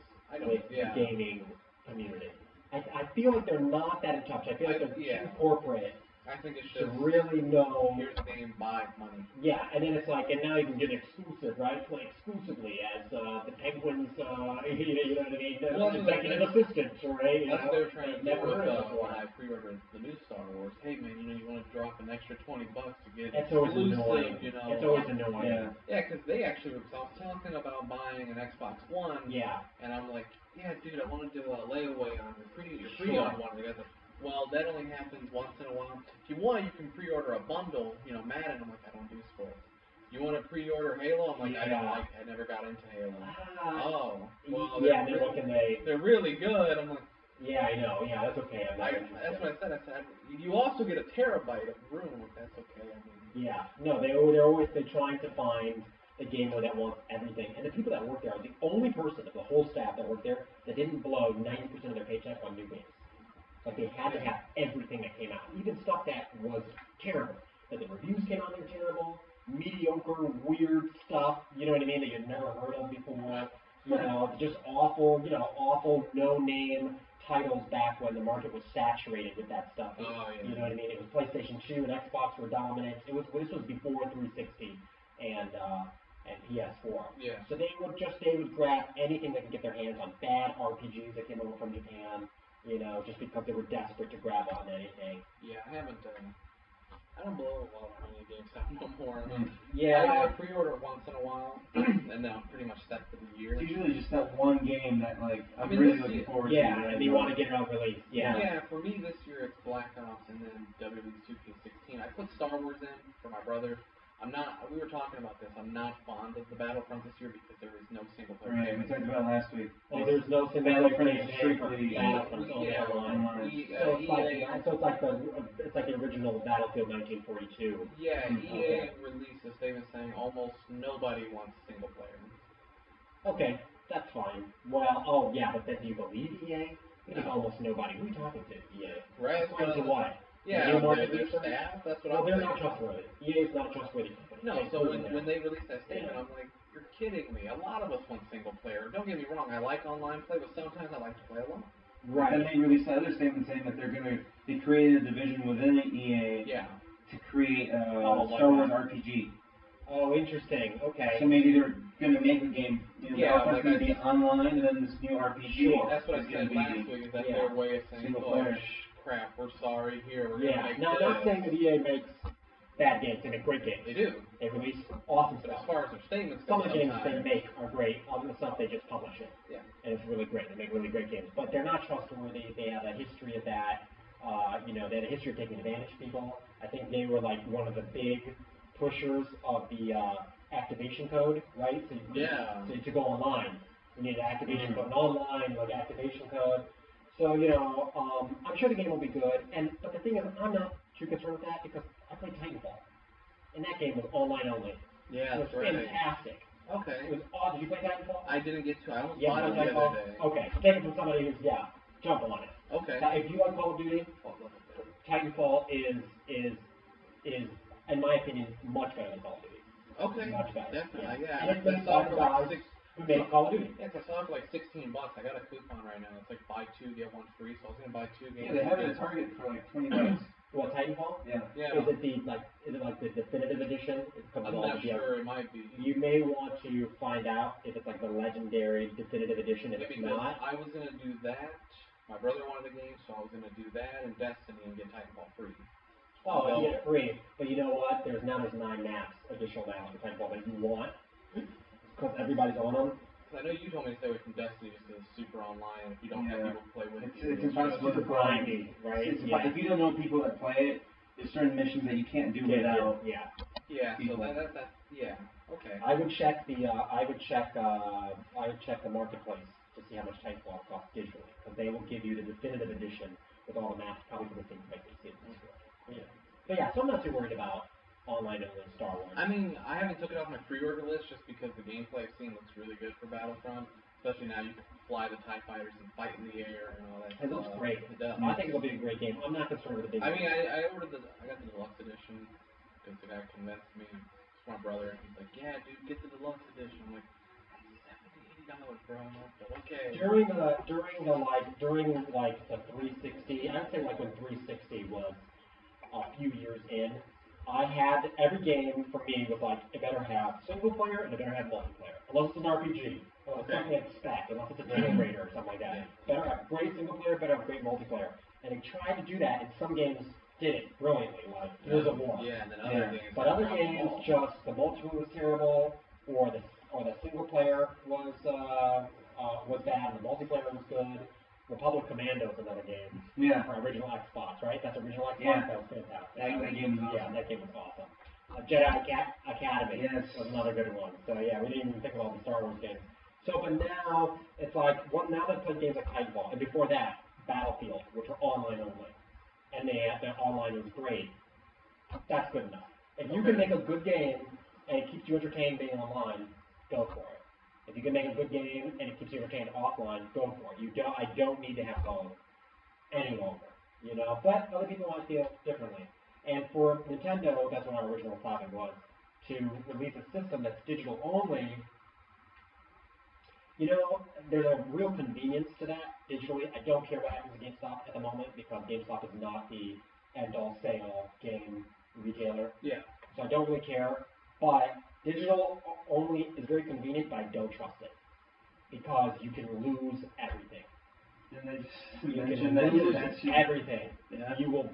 with the yeah. gaming community. I feel like they're not that in touch. I feel like they're too corporate I think it's to just really know. here's the game, buy money. Yeah, and then it's like, and now you can get exclusive, right? Play exclusively as the Penguins, you know what I mean? Well, Executive assistant, right? That's what they were trying to do never with heard of it when before. I pre-ordered the new Star Wars. Hey man, you want to drop an extra $20 to get That's always exclusive, annoying. It's always annoying. Yeah. Yeah, because they actually were talking about buying an Xbox One. Yeah. And I'm like, yeah, dude, I want to do a layaway on your pre-owned one. They got well, that only happens once in a while. If you want, you can pre-order a bundle, Madden. I'm like, I don't do sports. You want to pre-order Halo? I'm like, I never got into Halo. Well, yeah, they're really good. I'm like, yeah, I know. Yeah, that's okay. That's what I said. I said, you also get a terabyte of room. That's okay. I mean, yeah, no, they're trying to find the gamer that wants everything. And the people that work there are the only person of the whole staff that worked there that didn't blow 90% of their paycheck on new games. Like, they had to have everything that came out, even stuff that was terrible. That the reviews came out, they were terrible, mediocre, weird stuff, you know what I mean, that you'd never heard of before. Just awful, awful no-name titles back when the market was saturated with that stuff. You know what I mean? It was PlayStation 2 and Xbox were dominant. This was before 360 and PS4. Yeah. So they would grab anything they could get their hands on, bad RPGs that came over from Japan. Just because they were desperate to grab on anything. Yeah, I haven't. I don't blow a lot of money at GameStop no more. I pre-order once in a while, and then I'm pretty much set for the year. It's usually just that one game that I'm really looking forward to. Yeah, and you want to get it on release. Yeah. Yeah, for me this year it's Black Ops and then WWE 2K16. I put Star Wars in for my brother. We were talking about this, I'm not fond of the Battlefront this year because there is no single player. Right, we talked about it last week. Oh, there's no single Battlefront player strictly Battlefront online. So it's like the original Battlefield 1942. Yeah, EA released a statement saying almost nobody wants single player. Okay, that's fine. Well, but then do you believe EA? Because almost nobody. Who are you talking to, EA? Right. According to what? Yeah, their staff, that's what they're not trustworthy. EA is not a trustworthy company. No, so when they released that statement, I'm like, you're kidding me. A lot of us want single player. Don't get me wrong, I like online play, but sometimes I like to play alone. Right. And then they released another statement saying that they created a division within the EA to create a Star Wars RPG. Oh, interesting. Okay. So maybe they're going to make a game, Battlefront's going to be online, and then this new RPG. Sure. That's what I said last week, is that their way of saying, crap, we're sorry, here, we're going to make I'm not saying that EA makes bad games, they make great games. They do. They release awesome but stuff. As far as their statements go, some of the games they make are great, other stuff they just publish it. Yeah. And it's really great, they make really great games. But they're not trustworthy, they have a history of that, they had a history of taking advantage of people. I think they were like one of the big pushers of the activation code, right? So to go online, you need an activation code. And online, like activation code. So, I'm sure the game will be good. But the thing is, I'm not too concerned with that because I played Titanfall. And that game was online only. Yeah, it was fantastic. Okay. It was awesome. Did you play Titanfall? I didn't get to. I almost bought it the other day. Okay. Take it from somebody who's, jump on it. Okay. Now, if you like Call of Duty, Titanfall is, in my opinion, much better than Call of Duty. Okay. Much better. Definitely. Yeah. And it's been by the guys who made Call of Duty. Yeah, I saw it for like $16. I got a coupon right now. It's like buy 2 get 1 free. So I was gonna buy 2 games. Yeah, they have it at Target for like $20. What, Titanfall? Yeah. Yeah. Is it like the definitive edition? I'm not sure. It might be. You may want to find out if it's like the legendary definitive edition. If it's not, I was gonna do that. My brother wanted the game, so I was gonna do that and Destiny and get Titanfall free. Oh, you get it free. But you know what? There's 9 maps, additional maps for Titanfall that you want. Because everybody's on them. I know you told me to stay away from Destiny just because it's super online. If you don't have people to play with it's impossible to grindy, right? If you don't know people that play it, there's certain missions that you can't do without. Yeah. So people. yeah. Okay. I would check the marketplace to see how much Titanfall costs digitally, because they will give you the definitive edition with all the maps, probably for the same price as it is. Yeah. But yeah, so I'm not too worried about online only Star Wars. I mean, I haven't took it off my pre-order list just because the gameplay I've seen looks really good for Battlefront. Especially now you can fly the TIE fighters and fight in the air and all that It looks great. It does. I think it'll be a great game. I'm not concerned with the big. I mean, I got the deluxe edition because the guy convinced me. It's my brother, and he's like, "Yeah, dude, get the deluxe edition." I'm like, $70, $80, bro. But okay. During the 360, I'd say like when 360 was a few years in, I had every game for me was like it better have single player and it better have multiplayer. Unless it's an RPG, or something like spec, unless it's a Dino Raider or something like that. Better have great single player, better have great multiplayer. And they tried to do that, and some games did it brilliantly, like Gears of War. Yeah, and then other games. But other games, just the multiplayer was terrible, or the single player was bad, and the multiplayer was good. Republic Commando is another game. Yeah. For original Xbox, right? That's original Xbox. Yeah. That was fantastic. That game was awesome. Yeah, that game was awesome. Jedi Academy Yes. was another good one. So yeah, we didn't even think of all the Star Wars games. So, but now it's like now they've played games like Titanfall, and before that, Battlefield, which were online only, and their online was great. That's good enough. If you can make a good game and it keeps you entertained being online, go for it. If you can make a good game and it keeps you entertained offline, go for it. I don't need to have both any longer, But other people might feel differently. And for Nintendo, that's what our original topic was, to release a system that's digital only. There's a real convenience to that digitally. I don't care what happens to GameStop at the moment because GameStop is not the end-all sale game retailer. Yeah. So I don't really care. But digital only is very convenient, but I don't trust it because you can lose everything. And they just You mentioned can lose that's everything. Yeah. You will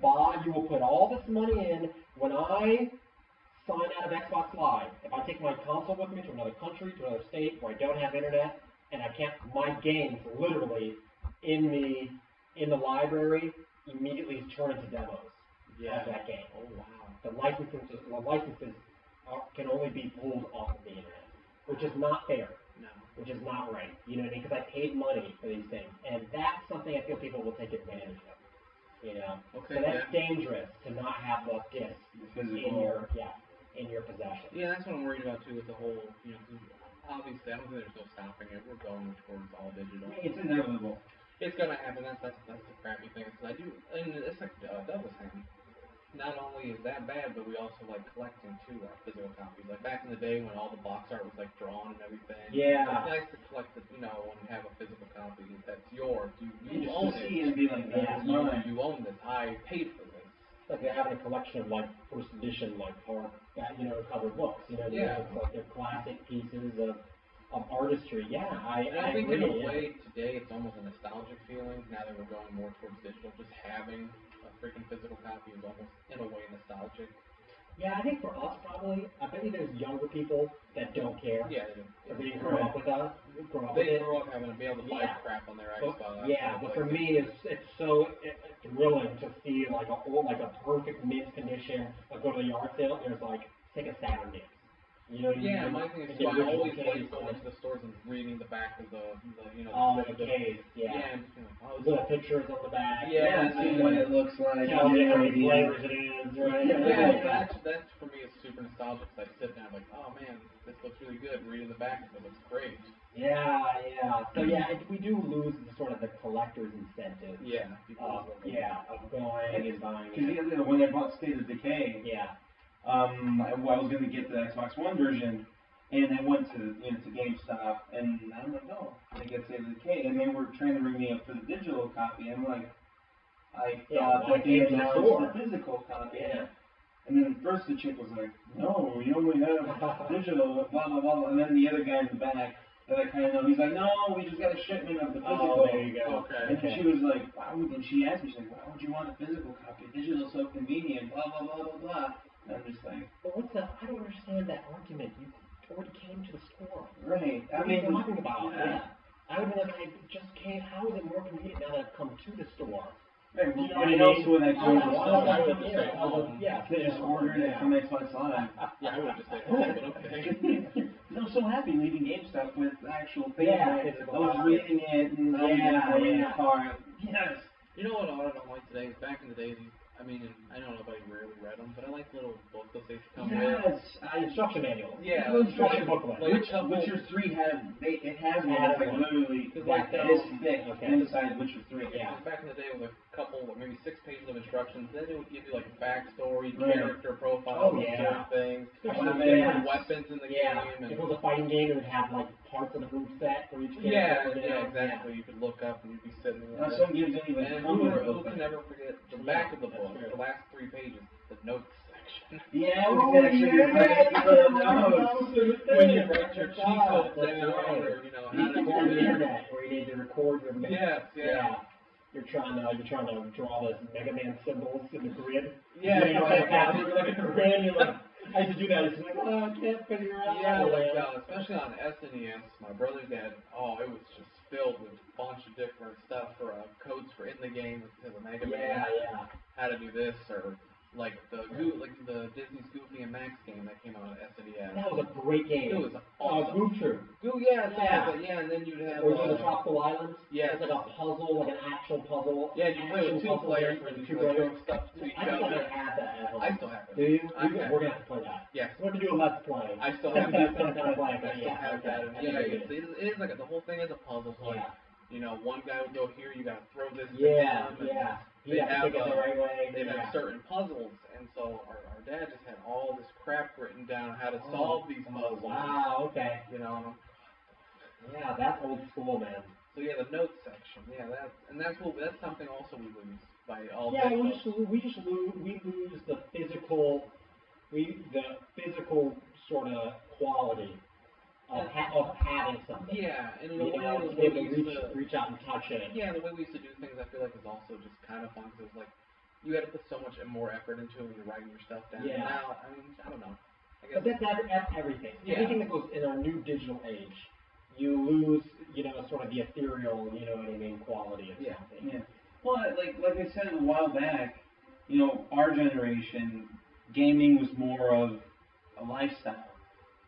put all this money in. When I sign out of Xbox Live, if I take my console with me to another country, to another state where I don't have internet, and I can't, my games literally in the library immediately turn into demos of that game. Oh wow. The licenses can only be pulled off of the internet, which is not fair. No. Which is not right. You know what I mean? Because I paid money for these things, and that's something I feel people will take advantage of. Okay. So that's dangerous to not have the disc in your possession. Yeah, that's what I'm worried about too with the whole. Obviously, I don't think there's no stopping it. We're going towards all digital. It's inevitable. It's gonna happen. That's the crappy thing. Cause and it's like Doug was saying. Not only is that bad, but we also like collecting too, our physical copies. Like back in the day when all the box art was like drawn and everything. Yeah. It's nice to collect it, when you have a physical copy that's yours. You just own to it. see and be like, that's mine. You own this. I paid for this. It's like they're having a collection of like first edition covered books. It's like they're classic pieces of artistry. Yeah, I think agree. in a way today it's almost a nostalgic feeling. Now that we're going more towards digital, just having a freaking physical copy is almost in a way nostalgic. Yeah, I think for us probably, I bet you there's younger people that don't care. Yeah, They didn't grow up with us. They grew up having to be able to buy crap on their Xbox. But for me, it's so thrilling to see like a perfect mint condition. Like go to the yard sale, there's like take a Saturn game. My thing is I always like going to the stores and reading the back of the case. Yeah. And little pictures on the back. See what it looks like. Tell me how many flavors it is, right? That's for me. It's super nostalgic. I sit down like, oh man, this looks really good. Reading the back of it looks great. Yeah. So we do lose sort of the collector's incentive. Of going and buying. Because when I bought State of Decay. Yeah. I was going to get the Xbox One version, and I went to GameStop, and I'm like, oh, I get State of Decay, and they were trying to ring me up for the digital copy. I'm like, I thought that they announced the physical copy. Yeah. And then first the chick was like, no, you only have digital, blah, blah, blah. And then the other guy in the back that I kind of know, he's like, no, we just got a shipment of the physical. Oh, there you go. And she was like, and she asked me, she's like, why would you want a physical copy? Digital's so convenient, blah, blah, blah, blah, blah. And I'm just like, but I don't understand that argument. You already came to the store. Right. What are you talking about? Yeah. I would be like, I just came. How is it more convenient now that I've come to the store? Right, You well, know what why I else mean? would I Oh, go to well, I the would just say, yeah, They just ordered it from Xbox Live. Yeah, I would just say, but okay. I'm so happy leaving GameStop with actual things. Yeah, I physical was copies. reading it and I was in the car. Yes. You know what I don't like today is back in the days, I mean, I know nobody rarely read them, but I like little booklets they come with. Yes. Instruction manuals. Yeah, Instruction booklet. like Witcher 3 it has one Has that's like one. literally Like this thick okay. inside Witcher 3. Yeah. Back in the day with a couple, maybe 6 pages of instructions, then it would give you like backstory, Right. character profiles, Oh, yeah. certain things, Especially different if weapons in the yeah. game. If And it was a fighting game, it would have like parts of the move set for each character. yeah, exactly. You could look up and you'd be sitting there. Now some games don't even And come with a who booklet. can never forget the back of the That's book, true. the last 3 pages, the notes section. Yeah, Oh, we can actually yeah. put notes. When you write your cheat codes That's down, right. or you know how to Before the do this. internet, where you need to record your Yes, yeah. You're trying to draw those Mega Man symbols in the grid. Yeah, you know, right. you look at the grid and you're like, I used to do that. It's like, oh, I can't figure out. Yeah, like especially on SNES, my brother's dad. Oh, it was just filled with a bunch of different stuff for codes for in the game to the Mega Man. Yeah. How to do this, or like the Disney's Goofy and Max game that came out on SNES. That was a great game. It was awesome. Goof Troop. Yeah, and then you'd have. Or the Tropical Islands. Yeah. It's like a puzzle, like an actual puzzle. Yeah, you play with 2 players where you two like players. throw stuff to each I think other. I have that at home. I still have it. Do you? I have We're gonna have to play that. Yes. We're gonna do a Let's Play. I still have that. I I still have that. And it is like the whole thing is a puzzle. So like, you know, one guy would go here, you gotta throw this. Yeah. They You have to pick it the have, right way. They have certain puzzles, and so our dad just had all this crap written down how to solve these puzzles. Wow. Okay. You know. Yeah, that's old school, man. So yeah, the notes section. Yeah, that's something also we lose by all. Yeah, this we lose the physical sort of quality of having something. Yeah, and the You know, way to be able we to used to reach out and touch it. Yeah, the way we used to do things, I feel like is also just kind of fun because it was like you had to put so much more effort into it when you're writing your stuff down. Yeah. Now, I mean, I don't know. I guess. But that's everything. Yeah. Anything that goes in our new digital age, you lose, you know, sort of the ethereal, you know what I mean, quality of something. Yeah. Well, like I said a while back, you know, our generation, gaming was more of a lifestyle.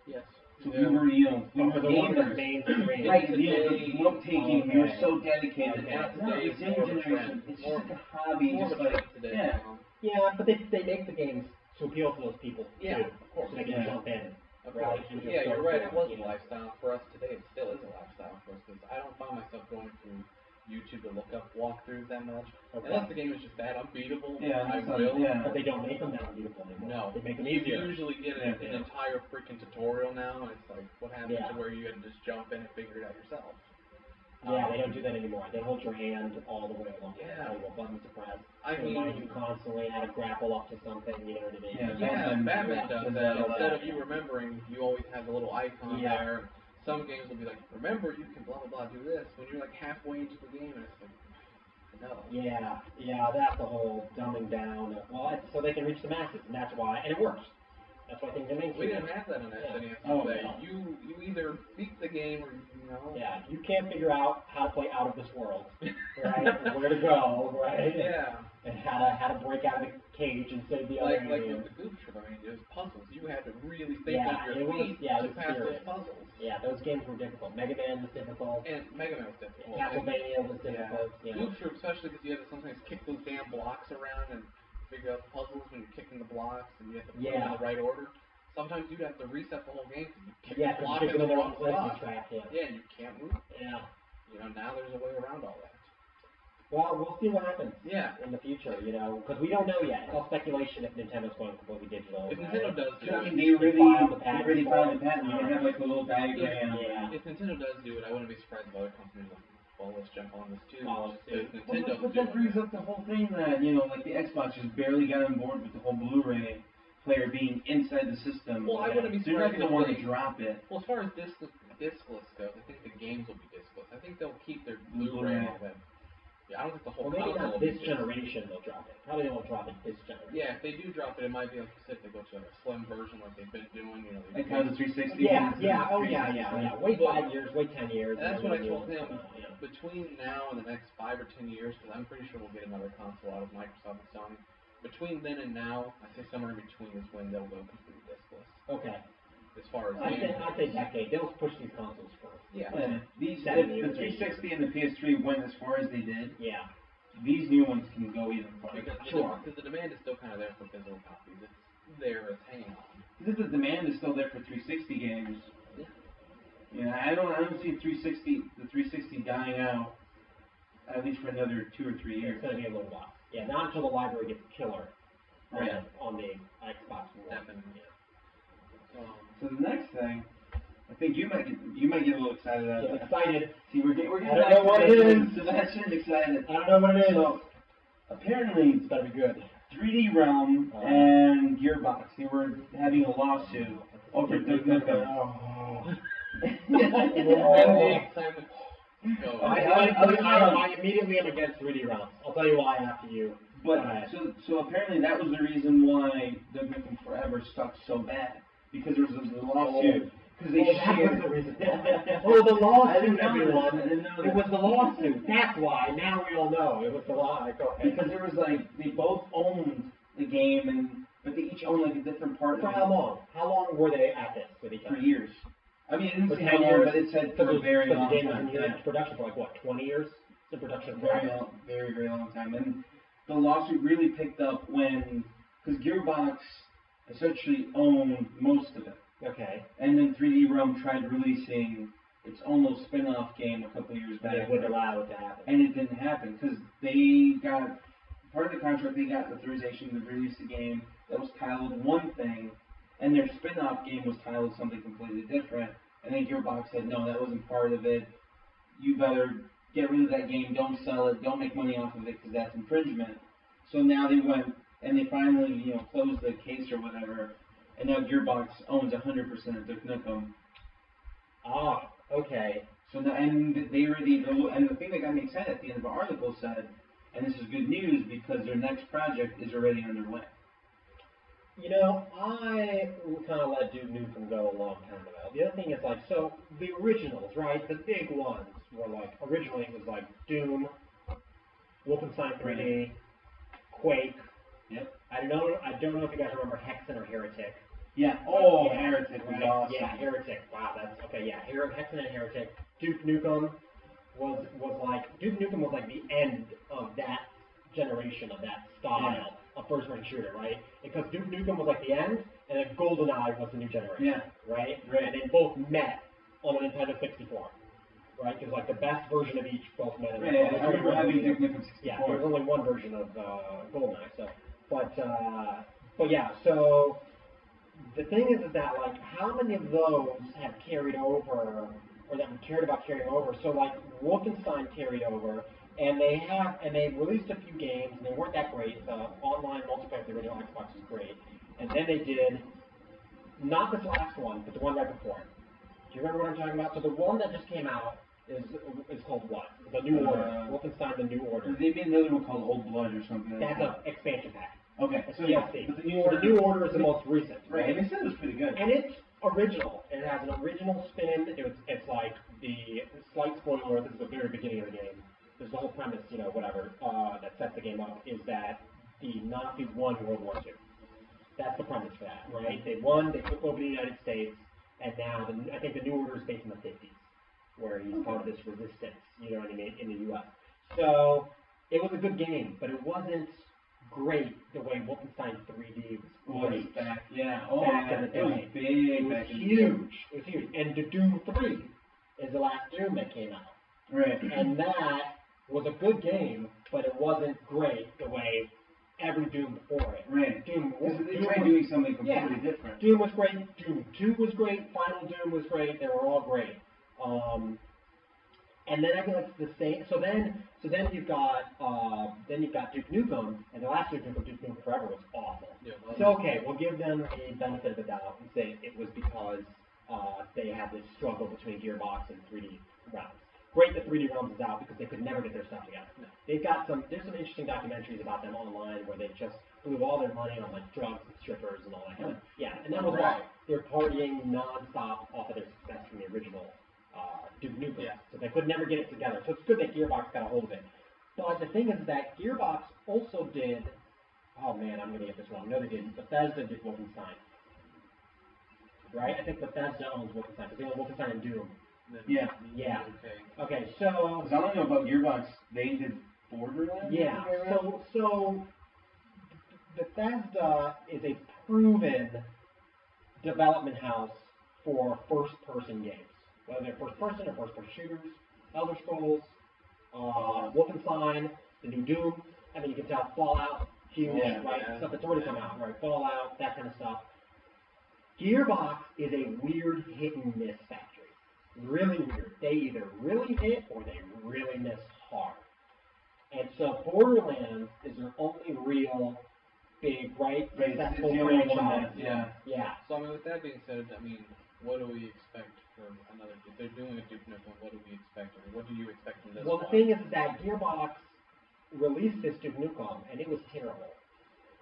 Yes. So we were, you know, we were For the one that's gamers. mainstream. Right, Today- you know, the note taking, we were so dedicated. Okay. Now, Today's this more of a generation, trend. it's just More- like a hobby, More just of a like, trend today. yeah. You know? Yeah, but they make the games to appeal to those people Yeah, too, of course. so they can Yeah. jump in. Of Right, course. and just Yeah, go you're right. for It was you a know. lifestyle for us today. It still is a lifestyle for us because I don't find myself going through YouTube to look up walkthroughs that much. Okay. Unless the game is just that unbeatable, Yeah, I that's not- will. yeah. But they don't make them that beautiful anymore. No, They make them you easier. usually get an entire freaking tutorial now, and it's like, what happened Yeah. to where you had to just jump in and figure it out yourself? Yeah, they don't do that anymore. They hold your hand all the way along. Yeah. Tell you what buttons to press. I They mean, remind you constantly how to grapple up to something. You know what I mean? Yeah. Batman does does that. that a lot. Instead of you remembering, you always have a little icon Yeah. there. Some games will be like, remember, you can blah, blah, blah, do this. When you're like halfway into the game, and it's like, no. Yeah, that's the whole dumbing down. Well, so they can reach the masses, and that's why, and it works. That's why things are mainstream. We didn't have that on SNES. Oh, today. no. You either beat the game or, you know. Yeah, you can't figure out how to play Out of This World, right? Where to go, right? Yeah. And how to break out of the cage and save the other Like aliens. with the Goof Troop, I mean, it was puzzles. You had to really think Yeah, on it your was- feet yeah, it to was pass serious. those puzzles. Yeah, those games were difficult. Mega Man was difficult. And Mega Man was difficult. Castlevania was difficult. Yeah. You know. Goof Troop, especially because you had to sometimes kick those damn blocks around and figure out the puzzles when you're kicking the blocks and you have to put them in the right order. Sometimes you'd have to reset the whole game because you kick Yeah, the block because in you're the in the wrong wrong place in spot. the track. Yeah. Yeah, and you can't move. Yeah. You know, now there's a way around all that. Well, we'll see what happens. Yeah. In the future, you know, because we don't know yet. It's all speculation if Nintendo's going completely digital. If right? Nintendo does do I it, mean, they already filed the patent. You have like a little diagram. Yeah. if Nintendo does do it, I wouldn't be surprised if other companies like, well, let's jump on this too. Oh, let's do If it. Nintendo's But that doing brings up the whole thing that, you know, like the Xbox just barely got on board with the whole Blu-ray player being inside the system. Well, I wouldn't be They're not surprised going to if want to they- drop it. Well, as far as discless goes, I think the games will be discless. I think they'll keep their Blu-ray and all that. Yeah, I don't think the whole Well, maybe console not will be this generation they'll drop it. Probably they won't drop it this generation. Yeah, if they do drop it, it might be like you said, they go to like a slim version like they've been doing. You know, Like how the 360. Yeah. Oh yeah. Wait 5 years. Wait 10 years. And that's what I told him. Yeah. Between now and the next 5 or 10 years, because I'm pretty sure we'll get another console out of Microsoft and Sony. Between then and now, I say somewhere in between is when they'll go completely discless. Okay. As far as I'd say decade. They'll push these consoles first. yeah. These the 7 years, 360 and the PS3 went as far as they did. Yeah. These new ones can go even farther. Because the demand is still kind of there for physical copies. It's there, it's hanging on. Because the demand is still there for 360 games. Yeah. You know, I don't see the 360 dying out at least for another 2 or 3 years. It's gonna be a little while. Yeah, not until the library gets killer on the Xbox One. Definitely. Yeah. So the next thing, I think you might get a little excited about. Get excited. See, we're getting I don't know what it is. Sebastian's excited. I don't know what it is. So apparently, It's better be good. 3D Realm and Gearbox, they were having a lawsuit over Nukem. Oh. I immediately am against 3D Realms. I'll tell you why after you. But so apparently that was the reason why Duke Nukem Forever stuck so bad, because there was a lawsuit. Because they shared. The reason. Oh, the lawsuit, I everyone. didn't know that. It was the lawsuit. That's why. Now we all know. It was the law. Because there was they both owned the game, but they each owned like a different part For of it. how long? How long were they at this with each For other? years. I mean, it didn't For say 10 how long, years? but it said for a very long the game time. was in production for like what, 20 years? It's in production for Very, very long time. And the lawsuit really picked up because Gearbox essentially owned most of it. Okay. And then 3D Realm tried releasing its own little spin-off game a couple years back. They would allow it to happen. And it didn't happen because they got, part of the contract, they got authorization to release a game that was titled one thing, and their spin-off game was titled something completely different. And then Gearbox said, no, that wasn't part of it. You better get rid of that game, don't sell it, don't make money off of it because that's infringement. So now they went and they finally, closed the case or whatever, and now Gearbox owns 100% of Duke Nukem. Ah, okay. So now, and the thing that got me excited at the end of the article said, and this is good news because their next project is already underway. I kind of let Duke Nukem go a long time ago. The other thing is so the originals, right? The big ones were originally it was like Doom, Wolfenstein 3D, Quake. Yep. I don't know if you guys remember Hexen or Heretic. Yeah. Yeah, Heretic was awesome. Yeah, Heretic. Wow, that's okay. Yeah, Hexen and Heretic. Duke Nukem was the end of that generation of that style of first-person shooter, right? Because Duke Nukem was the end, and then GoldenEye was the new generation. Yeah. Right. And they both met on the Nintendo 64. Right, because the best version of each both met. Right. I remember having Duke Nukem 64. Yeah, there was only one version of GoldenEye. So, but yeah. So the thing is that how many of those have carried over, or that we cared about carrying over? So Wolfenstein carried over, and they released a few games, and they weren't that great. The online multiplayer of the original Xbox was great, and then they did not this last one, but the one right before it. Do you remember what I'm talking about? So the one that just came out is called what? The New Order. Wolfenstein: The New Order. They made another one called Old Blood or something. That's an expansion pack. Okay. So yeah, but the New Order is the most recent. Right. And they said it was pretty good. And it's original. It has an original spin. It's like the slight spoiler. This is the very beginning of the game. There's the whole premise, that sets the game up is that the Nazis won World War II. That's the premise for that, right? They won. They took over the United States, and now I think the New Order is based in the 50s, where he's part of this resistance. You know what I mean? In the U.S. So it was a good game, but it wasn't great the way Wolfenstein 3D was great. Back in the day. It was big. It was huge. It was huge. And the Doom 3 is the last Doom that came out. Right. And that was a good game, but it wasn't great the way every Doom before it. Right. Doom they tried doing something completely different. Doom was great. Doom 2 was great. Final Doom was great. They were all great. And then I feel it's the same. So then you've got Duke Nukem, and the last Duke Nukem Forever was awful. Yeah, So okay, we'll give them a benefit of the doubt and say it was because they had this struggle between Gearbox and 3D Realms. great that 3D Realms is out because they could never get their stuff together. There's some interesting documentaries about them online where they just blew all their money on like drugs and strippers and all that kind of, and that was why they're partying nonstop off of their success from the original Duke Nukem. Yeah. So they could never get it together. So it's good that Gearbox got a hold of it. But the thing is that Gearbox also did, oh man, I'm going to get this wrong. No, they didn't. Bethesda did Wolfenstein. Right? I think Bethesda owns Wolfenstein because they own Wolfenstein and Doom. Yeah. Yeah. Okay. Okay, so... Because I don't know about Gearbox, they did Borderlands? Yeah, so Bethesda is a proven development house for first-person games. Whether they're first-person or first-person shooters, Elder Scrolls, Wolfenstein, the new Doom. I mean, you can tell Fallout, huge, right? Yeah. Stuff that's already come out, right? Fallout, that kind of stuff. Gearbox is a weird hit-and-miss factory. Really weird. They either really hit or they really miss hard. And so Borderlands is their only real big, right? Successful franchise. Yeah. So I mean, with that being said, I mean, what do we expect for another? If they're doing a Duke Nukem, what do we expect? Or what do you expect from this? Well, the thing is that Gearbox released this Duke Nukem, and it was terrible.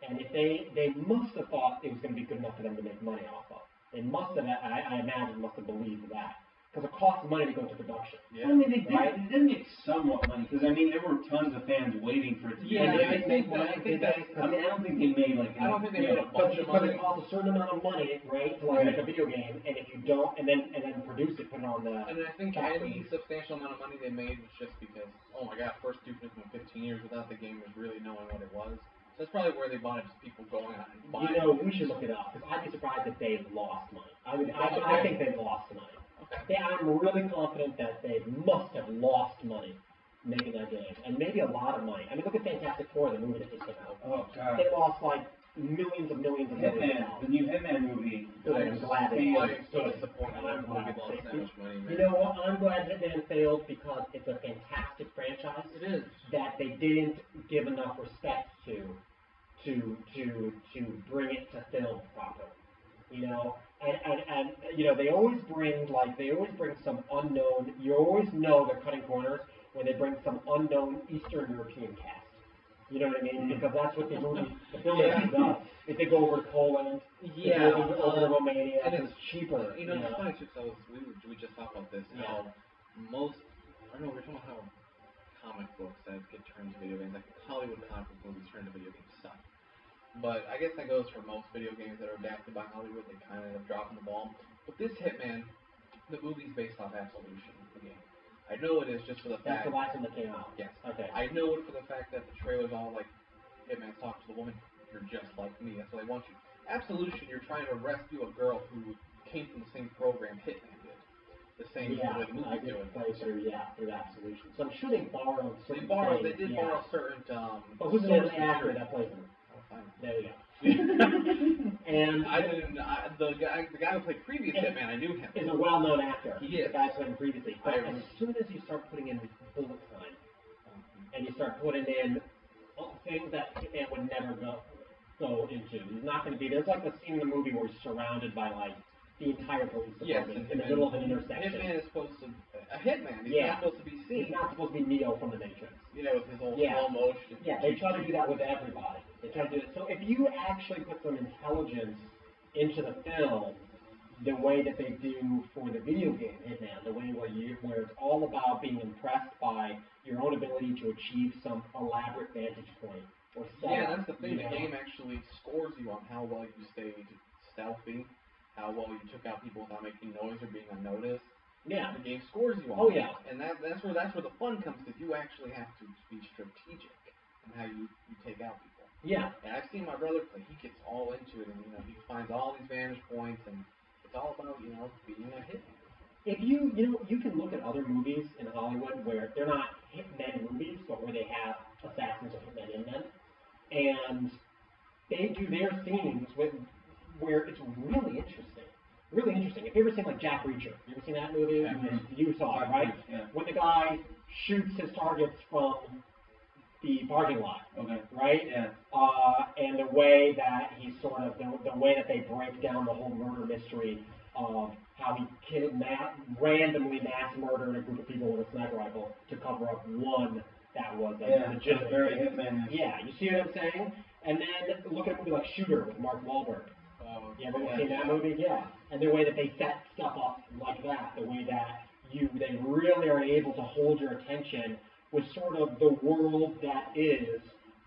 And if they must have thought it was going to be good enough for them to make money off of. They must have, I imagine, must have believed that. Because it costs money to go into production. Yeah. I mean, they did make somewhat money, because, I mean, there were tons of fans waiting for it to be Yeah, made. I think that. I mean, I don't think they made, like... I don't think they made a bunch of But money. it costs a certain amount of money, right, to like make a video game, and if you don't, and then produce it, put it on the... And I think any substantial amount of money they made was just because, oh my god, first Duke Nukem in 15 years without the gamers really knowing what it was. So that's probably where they bought it, just people going out and buying it. We should look it up, because I'd be surprised if they lost money. I think they lost money. Okay. I'm really confident that they must have lost money making that game, and maybe a lot of money. I mean, look at Fantastic Four, the movie that just came out. Oh, God. They lost like millions of millions of dollars. The new Hitman movie. Good, I'm glad they I am so disappointed that movie lost that much money, man. You know what? I'm glad Hitman failed because it's a fantastic franchise. It is. That they didn't give enough respect to bring it to film properly. You know, and you know, they always bring some unknown. You always know they're cutting corners when they bring some unknown Eastern European cast. You know what I mean? Because that's what the film does. If they go over to Poland, they go over to Romania, and it's cheaper. You know, it's funny too. So we just talked about this. How most, I don't know, we're talking about how comic books that get turned into video games, like Hollywood comic book movies turned into video games suck. But I guess that goes for most video games that are adapted by Hollywood. They kind of end up dropping the ball. But this Hitman, the movie's based off Absolution, the game. I know it is just for the fact... That's the last one that came out. Yes. Okay. I know it for the fact that the trailer's all like, Hitman's talking to the woman, you're just like me, that's what I want you. Absolution, you're trying to rescue a girl who came from the same program Hitman did. The same way the movie's doing. Through Absolution. So I'm sure they borrowed certain They did borrow certain... but who's the actor that plays him? There you go. And the guy who played previous Hitman, I knew him. Is a well-known actor. He is. The guy playing previously. But as soon as you start putting in bullet time, and you start putting in things that Hitman would never go into, he's not going to be. There's like a scene in the movie where he's surrounded by like the entire police department in the middle of an intersection. Hitman is supposed to a hitman. He's not supposed to be seen. He's not supposed to be Neo from the Matrix. You know, with his old slow motion. Yeah, they try to do that with everybody. They try to do it. So if you actually put some intelligence into the film, the way that they do for the video game Hitman, the way where it's all about being impressed by your own ability to achieve some elaborate vantage point or setup. Yeah, that's the thing. The game actually scores you on how well you stayed stealthy, how well you took out people without making noise or being unnoticed. Yeah. The game scores you on Oh, yeah. And that's where the fun comes, because you actually have to be strategic in how you take out people. Yeah. And I've seen my brother play. He gets all into it, and he finds all these vantage points, and it's all about being a hitman. If you can look at other movies in Hollywood where they're not hitmen movies, but where they have assassins or hitmen in them, and they do their scenes where it's really interesting. Really interesting. If you ever seen like Jack Reacher, you ever seen that movie? Yeah. You saw it, right? Yeah. When the guy shoots his targets from the parking lot, right? Yeah. And the way that he sort of the way that they break down the whole murder mystery, of how he randomly mass murdered a group of people with a sniper rifle to cover up one that was legitimate. Very Hitman. Yeah, you see what I'm saying? And then look at a movie like Shooter with Mark Wahlberg. You ever seen that movie? Yeah. And the way that they set stuff up like that, the way that they really are able to hold your attention with sort of the world that is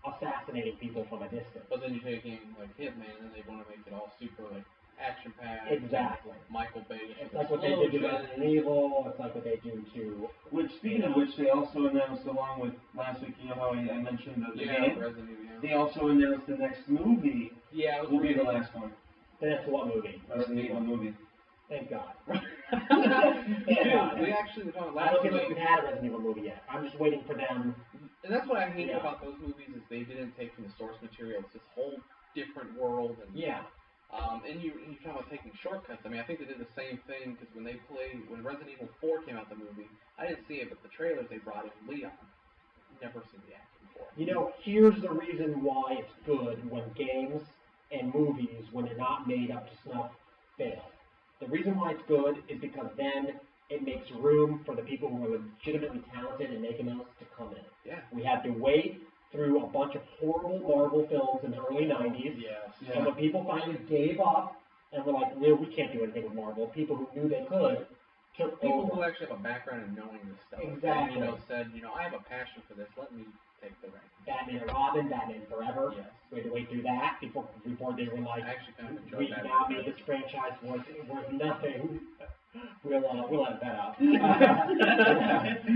assassinating people from a distance. But then you're taking like Hitman and they want to make it all super like action packed. Exactly. Michael Bay. It's like what they did to Resident Evil. It's like what they do to. Which, speaking of which, they also announced along with last week. You know how I mentioned the game. Resident Evil. They also announced the next movie. Yeah, will be the last one. The next what movie? Resident Evil movie. Thank God. We actually were talking last I don't week. think we've had a Resident Evil movie yet. I'm just waiting for them. And that's what I hate about those movies is they didn't take from the source material. It's this whole different world. And, and you talk about taking shortcuts. I mean, I think they did the same thing because when Resident Evil 4 came out the movie, I didn't see it, but the trailers they brought in Leon. Never seen the acting before. You know, here's the reason why it's good when games and movies, when they're not made up to snuff, fail. The reason why it's good is because then it makes room for the people who are legitimately talented in making those to come in. Yeah. We had to wait through a bunch of horrible Marvel films in the early 90s. And when people finally gave up and were like, well, we can't do anything with Marvel, people who knew they could took people over. who actually have a background in knowing this stuff. Exactly. And, said, I have a passion for this. Let me take the reins. Batman and Robin, Batman Forever. Yes. We had to wait through that before they were like, I actually kind of enjoyed we that. now made this franchise worth nothing. We'll let that out.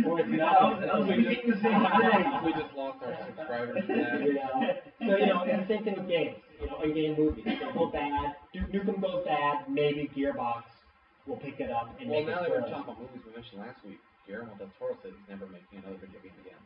Worth nothing. We just lost our subscribers for that. So, and the same thing with games. In-game movies. They go bad. Nukem goes bad. Maybe Gearbox will pick it up and make it now that we're good. talking about movies we mentioned last week, Guillermo del Toro said he's never making another video game again.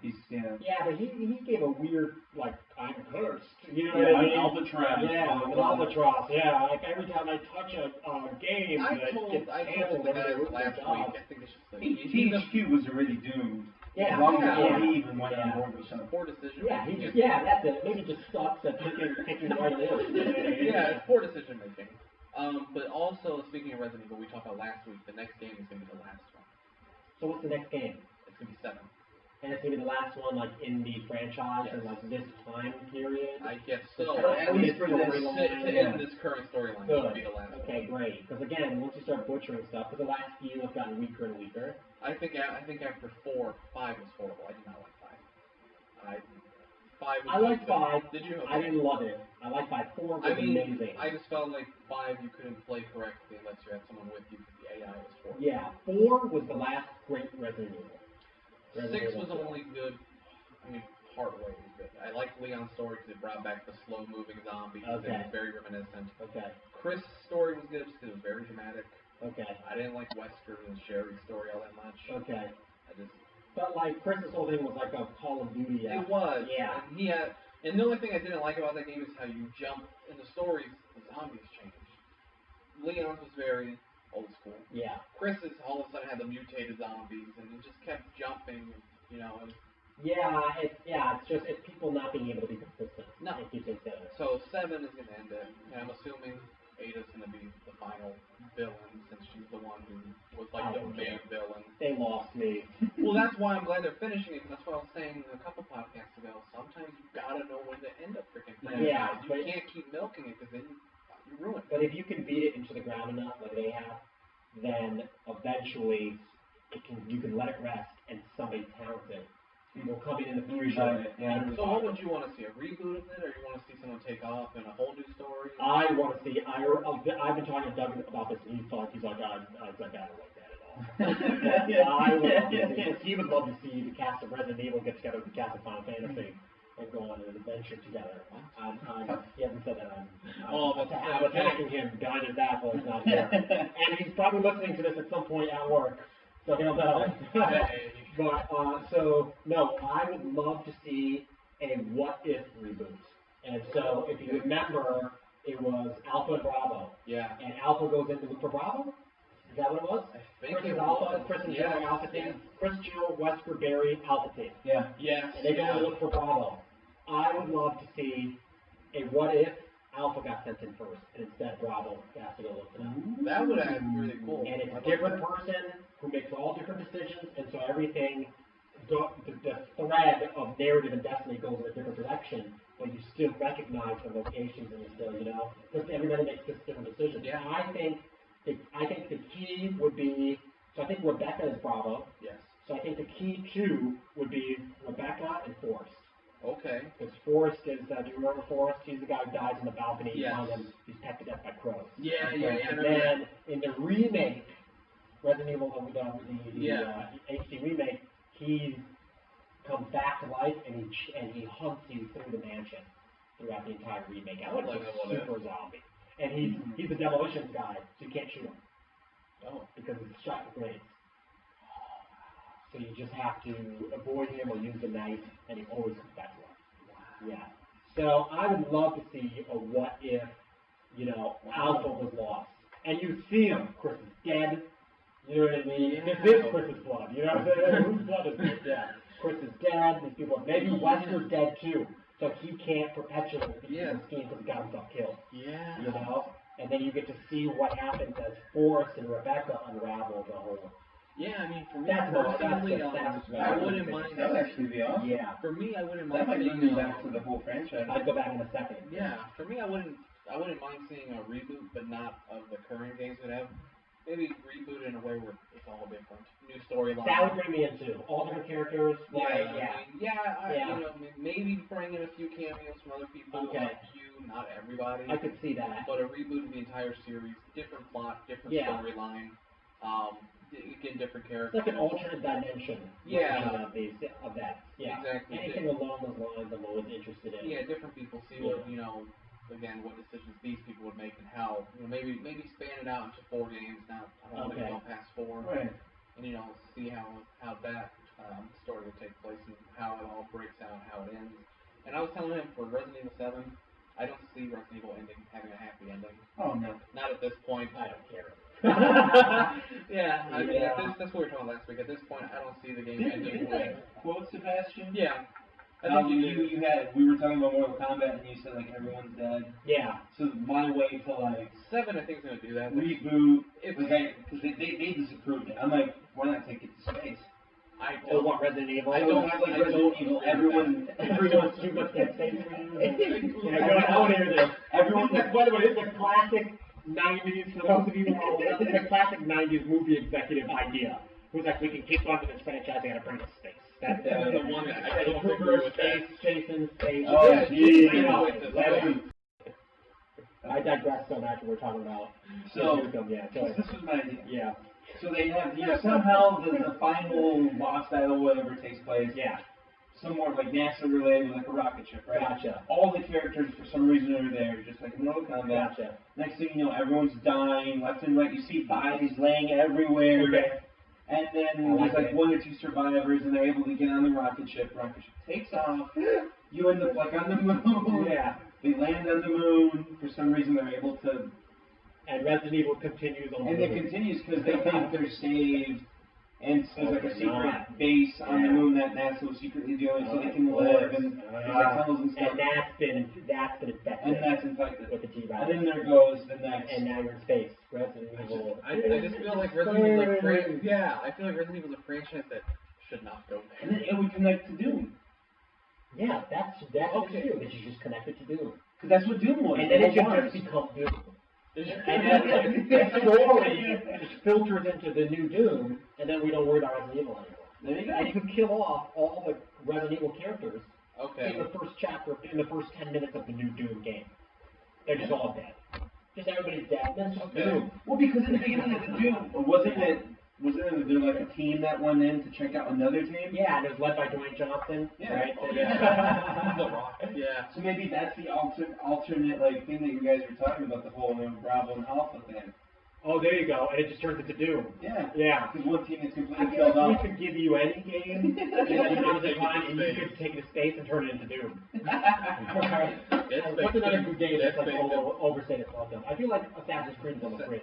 Yeah, but he gave a weird, like, I'm cursed. You know what what I mean? Albatross. Yeah, an albatross. Yeah, like every time I touch a game, I told the guys last week, I think it's just like... THQ was already doomed. Yeah. Long before he even went on board with something. Poor decision. Yeah, that's it. Maybe just sucks at picking the right list. Yeah, it's poor decision making. But also, speaking of Resident Evil, we talked about last week, the next game is going to be the last one. So what's the next game? It's going to be 7. And it's going to be the last one, like, in the franchise in, like, this time period? I guess so. At least for this. In this current storyline, it will be the last one. Okay, great. Because, again, once you start butchering stuff, because the last few have gotten weaker and weaker. I think after 4, 5 was horrible. I did not like 5. 5 was I liked 5. Did you? Okay. I didn't love it. I liked 5. 4 was amazing. I just felt like 5 you couldn't play correctly unless you had someone with you because the AI was horrible. Yeah, 4 was the last great Resident Evil. 6 was only good. I mean, partway was good. I liked Leon's story because it brought back the slow-moving zombies. Okay. It was very reminiscent. Okay. Chris' story was good just because it was very dramatic. Okay. I didn't like Wesker and Sherry's story all that much. Okay. I But, like, Chris's whole thing was like a Call of Duty. It was. Yeah. And the only thing I didn't like about that game is how you jump in the stories. The zombies changed. Leon's was very old school. Yeah. Chris's all of a sudden had the mutated zombies, and it just kept jumping. And it's people not being able to be consistent. No. It keeps it together. So 7 is going to end it, and I'm assuming Ada's going to be the final villain since she's the one who was like the main villain. They lost me. Well, that's why I'm glad they're finishing it. Because that's what I was saying a couple podcasts ago. Sometimes you gotta know when to end a freaking franchise. Yeah, you can't keep milking it because then you ruin it. But if you can beat it into the ground enough, like they have, then eventually you can let it rest, and somebody talented will come in the future. So what would you want to see? A reboot of it, or you want to see someone take off in a whole new story? I want to see. I've been talking to Doug about this, and he's like, I don't like that at all. I would love to see, because he would love to see the cast of Resident Evil get together with the cast of Final Fantasy and go on an adventure together. He hasn't said that. I'm attacking him behind his back while he's not here. And he's probably listening to this at some point at work. So he'll know. But, no, I would love to see a What If reboot. And so, if you remember, it was Alpha and Bravo. Yeah. And Alpha goes in to look for Bravo? Is that what it was? I think Chris it is Alpha, was. Chris and Jill are Alpha team. Chris, Jill, Wesker, Barry, Alpha team. Yeah. Yes. And they go to look for Bravo. I would love to see a What If Alpha got sent in first, and instead Bravo has to go look for them. That would have been really cool. And it's a different person who makes all different decisions, and so everything, the thread of narrative and destiny goes in a different direction, but you still recognize the locations, and you still, because everybody makes different decisions. Yeah. And I think the key would be, so I think Rebecca is Bravo. Yes. So I think the key two would be Rebecca and Forrest. Okay. Because Forrest is, do you remember Forrest? He's the guy who dies in the balcony. Yes. He's pecked to death by crows. Yeah. And then in the remake, Resident Evil, the HD remake, he comes back to life and he hunts you through the mansion throughout the entire remake. I would like a that one, super zombie. And he's a demolitions guy, so you can't shoot him. Oh. Because it's shot with grenades. So you just have to avoid him or use the knife, and he always comes back to life. Wow. Yeah. So I would love to see a what if, Alpha was lost. And you see him, Chris is dead. You know what I mean? Yeah. This is Chris's blood. You know what I'm saying? Whose blood is this? Yeah. Chris is dead. These people, maybe Wester's dead too. So he can't perpetuate the scheme because he got himself killed. Yeah. And then you get to see what happens as Forrest and Rebecca unravel the whole. Yeah, I mean, for me That's personally, that's I wouldn't mind. That would actually be awesome. Yeah. For me, I wouldn't That mind. might bring me back to the whole franchise. I'd go back in a second. Yeah, for me, I wouldn't mind seeing a reboot, but not of the current games that have. Maybe reboot in a way where it's all different, new storyline. That would bring me into all different characters. Maybe bring in a few cameos from other people. Okay. A few, not everybody. I could see that. But a reboot of the entire series, different plot, different storyline. Again, different characters. It's like an alternate dimension. Of that. Yeah. Exactly. Anything along those lines, I'm always interested in. Yeah, different people see what again, what decisions these people would make and how. Maybe span it out into 4 games. Not only go past 4. Right. And see how that story would take place and how it all breaks out, how it ends. And I was telling him for Resident Evil 7, I don't see Resident Evil having a happy ending. Oh no. Not at this point. I don't care. Yeah, I mean, that's what we were talking last week. At this point, I don't see the game ending with. Quote Sebastian? Yeah. I think we were talking about Mortal Kombat and you said like everyone's dead. Yeah. So my way to like 7, I think, is going to do that. Reboot, because they disapproved it. I'm like, why not take it to space? What, Resident Evil? I don't have like Resident Evil. Everyone's too much that space. I want to hear this. Everyone. By the way, it's a classic 90s, for those of you who know, it's a classic 90s movie executive idea. Who's like, we can keep on to this franchise, I gotta bring it to space. That's the one that I don't agree with space, Jason, space. Oh, geez. I digress so much when we're talking about. So, this was my idea. Yeah. So they have, somehow the final boss battle, whatever takes place. Yeah. Somewhat like NASA related, like a rocket ship, right? Gotcha. All the characters, for some reason, are there, just like in Mortal Kombat. Gotcha. Next thing you know, everyone's dying left and right. You see bodies laying everywhere. Okay. And then there's like 1 or 2 survivors, and they're able to get on the rocket ship. Rocket ship takes off. You end up like on the moon. Yeah. They land on the moon. For some reason, they're able to. And Resident Evil continues on. And it continues because they think they're saved. And there's like a secret not. base on the moon that NASA was secretly doing, so they can live and tunnels and stuff. And that's been infected. And that's infected. With the T-virus. And then there goes the next. And now you're in space. Resident Evil. I just feel like Resident Evil is a franchise. Yeah, I feel like Resident Evil is a franchise that should not go there. And then it would connect to Doom. Yeah, that's okay. True. That you just connect it to Doom. Because that's what Doom was. And then it should just become Doom. And then it slowly just filters into the new Doom, and then we don't worry about Resident Evil anymore. There you go. And you can kill off all the Resident Evil characters in the first chapter, in the first 10 minutes of the new Doom game. They're just all dead. Just everybody's dead. Then just Doom. Well, because in the beginning of the Doom, wasn't there like a team that went in to check out another team? Yeah, and it was led by Dwayne Johnson. Yeah. Right? Oh, yeah. The Rock. Yeah. So maybe that's the alternate like thing that you guys were talking about, the whole Bravo and Alpha thing. Oh, there you go. And it just turns into Doom. Yeah. Yeah. Because one team is completely I feel killed like off. we could give you any game, and you could take it to space and turn it into Doom. What's another good game that's like overstated welcome? I feel like Assassin's Creed is on the fringe.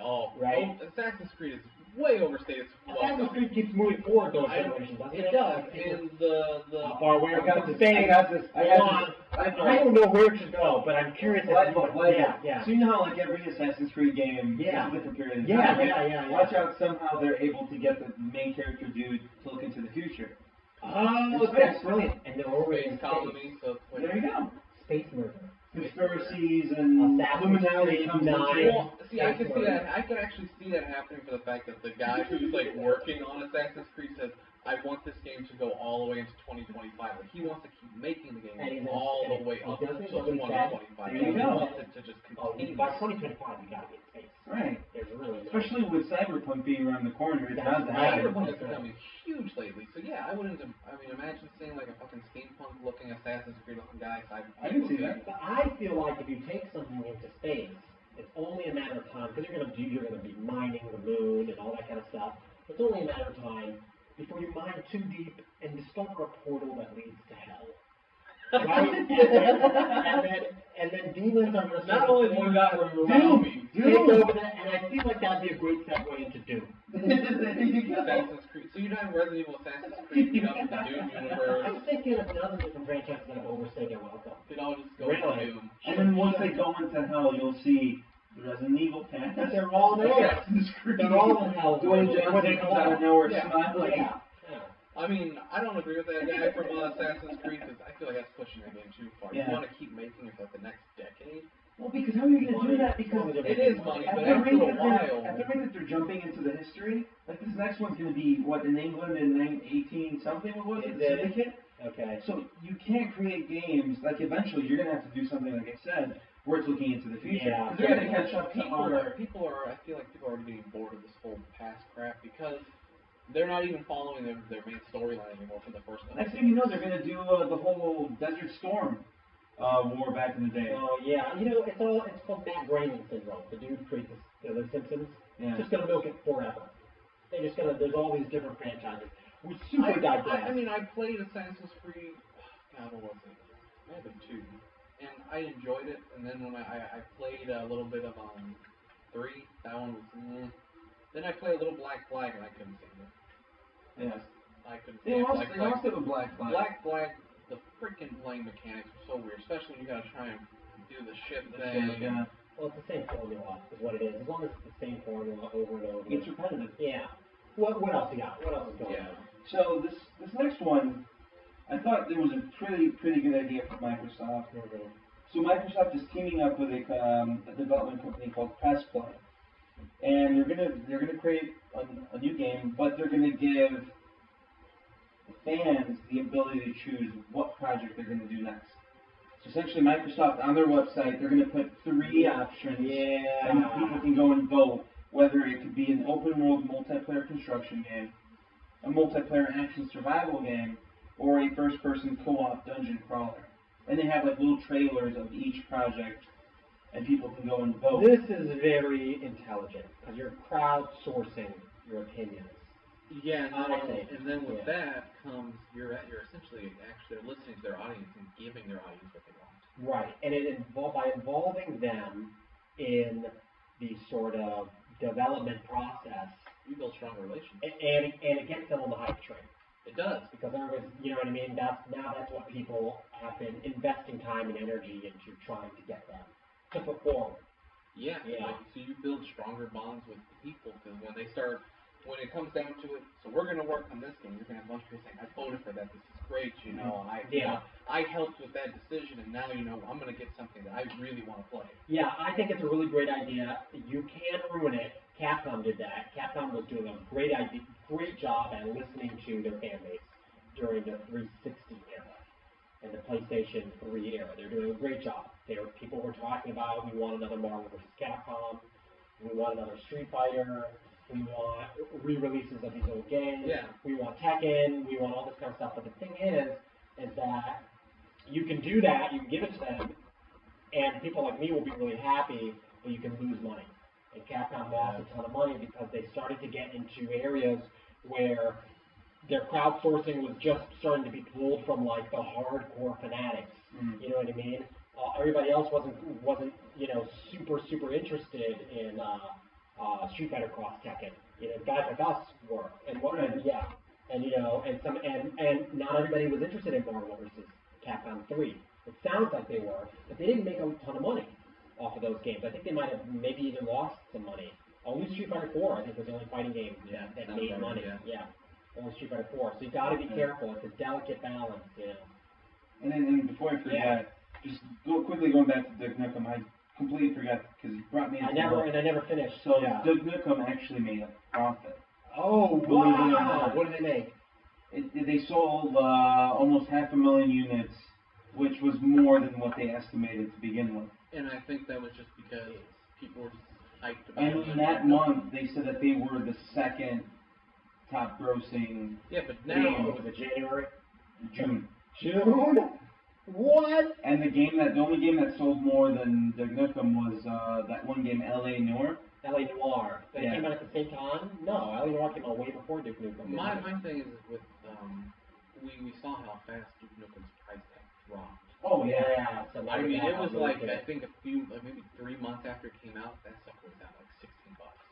Oh, right? Assassin's Creed is way overstated. Assassin's Creed keeps moving forward those generations, doesn't it? It does. And the far away I got from this. I got this. I don't know where to go, but I'm curious. Yeah. So you know how like every Assassin's Creed game is a different period of time. Yeah. Watch out, somehow they're able to get the main character dude to look into the future. Oh, that's brilliant. And they're already in colony, so there you go. Space murder. Conspiracies and Illuminati comes into Well, see, I could see that. I could actually see that happening for the fact that the guy who's like working on Assassin's Creed says, "I want this game to go all the way into 2025." Like he wants to keep making the game all the way up until 2025. There you go. He wants it to just continue. By 2025, you gotta be in space. Right. There's really especially with Cyberpunk being around the corner. It's not that Cyberpunk has become huge lately. So yeah, I wouldn't. I mean, imagine seeing like a fucking steampunk-looking Assassin's Creed-looking guy. I can see that. But I feel like if you take something into space, it's only a matter of time, because you're gonna be mining the moon and all that kind of stuff. It's only a matter of time before you mine too deep and discover a portal that leads to hell. Right? and then demons are gonna not only do you got Doom, take over that, and I feel like that'd be a great segue into Doom. Assassin's Creed. So you're not Resident Evil Assassin's Creed, you got the Doom universe. I'm thinking of another different franchises that have overstayed their welcome. It all just goes to Doom. And then once they go into hell, you'll see the Resident Evil cast. They're all there. They're all in hell. Dwayne Johnson comes out of nowhere smiling. Yeah. I mean, I don't agree with that guy from Assassin's Creed because I feel like that's pushing the game too far. You want to keep making it for like the next decade? Well, because how are you going to do that? Because it is money, but after a while... At the rate that they're jumping into the history, like this next one's going to be, what, in England in 18-something, what was it? Syndicate? Okay. So you can't create games, like eventually you're going to have to do something, like I said, where it's looking into the future. Yeah. Because they're going to catch up to People are, I feel like people are getting bored of this whole past crap because... They're not even following their main storyline anymore from the first one. Next thing you know, they're going to do the whole Desert Storm war back in the day. Oh, yeah. You know, it's called Matt Groening syndrome. The dude creates The Simpsons. Yeah. Just going to milk it forever. They're just going to, there's all these different franchises. We're super digress. I mean, I played Assassin's Creed, God, what was it? Maybe 2. And I enjoyed it, and then when I played a little bit of 3, that one was Then I played a little Black Flag, and I couldn't stand it. Yeah. I couldn't They lost it with Black Flag. Black Flag, the freaking playing mechanics were so weird, especially when you gotta try and do the ship thing. Yeah. Well, it's the same formula, is what it is. As long as it's the same formula over and over. It's repetitive. Yeah. What else you got? What else is going on? So this next one, I thought there was a pretty good idea from Microsoft. Mm-hmm. So Microsoft is teaming up with a development company called Pressplay. And they're gonna create a new game, but they're gonna give fans the ability to choose what project they're gonna do next. So essentially, Microsoft on their website, they're gonna put 3 options, and people can go and vote whether it could be an open world multiplayer construction game, a multiplayer action survival game, or a first person co-op dungeon crawler. And they have like little trailers of each project. And people can go and vote. This is very intelligent because you're crowdsourcing your opinions. Yeah, and then with that comes you're essentially actually listening to their audience and giving their audience what they want. Right, and by involving them in the sort of development process, you build stronger relationships. And it gets them on the hype train. It does. Because everybody's, you know what I mean. That's what people have been investing time and energy into trying to get them to perform. Yeah. Like, so you build stronger bonds with people because when it comes down to it, so we're going to work on this game. You're going to have a bunch of people saying, I voted for that. This is great. You know, I helped with that decision, and now I'm going to get something that I really want to play. Yeah, I think it's a really great idea. You can't ruin it. Capcom did that. Capcom was doing a great job at listening to their fan base during the 360 era and the PlayStation 3 era. They're doing a great job. People were talking about, we want another Marvel vs. Capcom, we want another Street Fighter, we want re-releases of these old games, we want Tekken, we want all this kind of stuff. But the thing is that you can do that, you can give it to them, and people like me will be really happy, but you can lose money. And Capcom lost a ton of money because they started to get into areas where their crowdsourcing was just starting to be pulled from like the hardcore fanatics. You know what I mean? Everybody else wasn't super interested in Street Fighter Cross Tekken. You know, guys like us were, and and not everybody was interested in Marvel vs. Capcom 3. It sounds like they were, but they didn't make a ton of money off of those games. I think they might have maybe even lost some money. Only Street Fighter 4, I think, was the only fighting game that made money. Yeah. Only Street Fighter 4. So you got to be careful. It's a delicate balance, you know. And before I forget, just quickly going back to Duke Nukem, I completely forgot because you brought me. I never finished. So Duke Nukem actually made a profit. Oh wow! What did they make? They sold almost 500,000 units, which was more than what they estimated to begin with. And I think that was just because people were just hyped about it. And in that month, they said that they were the second top grossing. Yeah, but now was it January? June. What? And the only game that sold more than Duke Nukem was that one game, L.A. Noire. L.A. Noire. But it came out at the same time? No, L.A. Noire came out way before Duke Nukem. My thing is with we saw how fast Duke Nukem's price tag dropped. Oh yeah. So I mean, it was like I think maybe 3 months after it came out, that sucker was at like $16.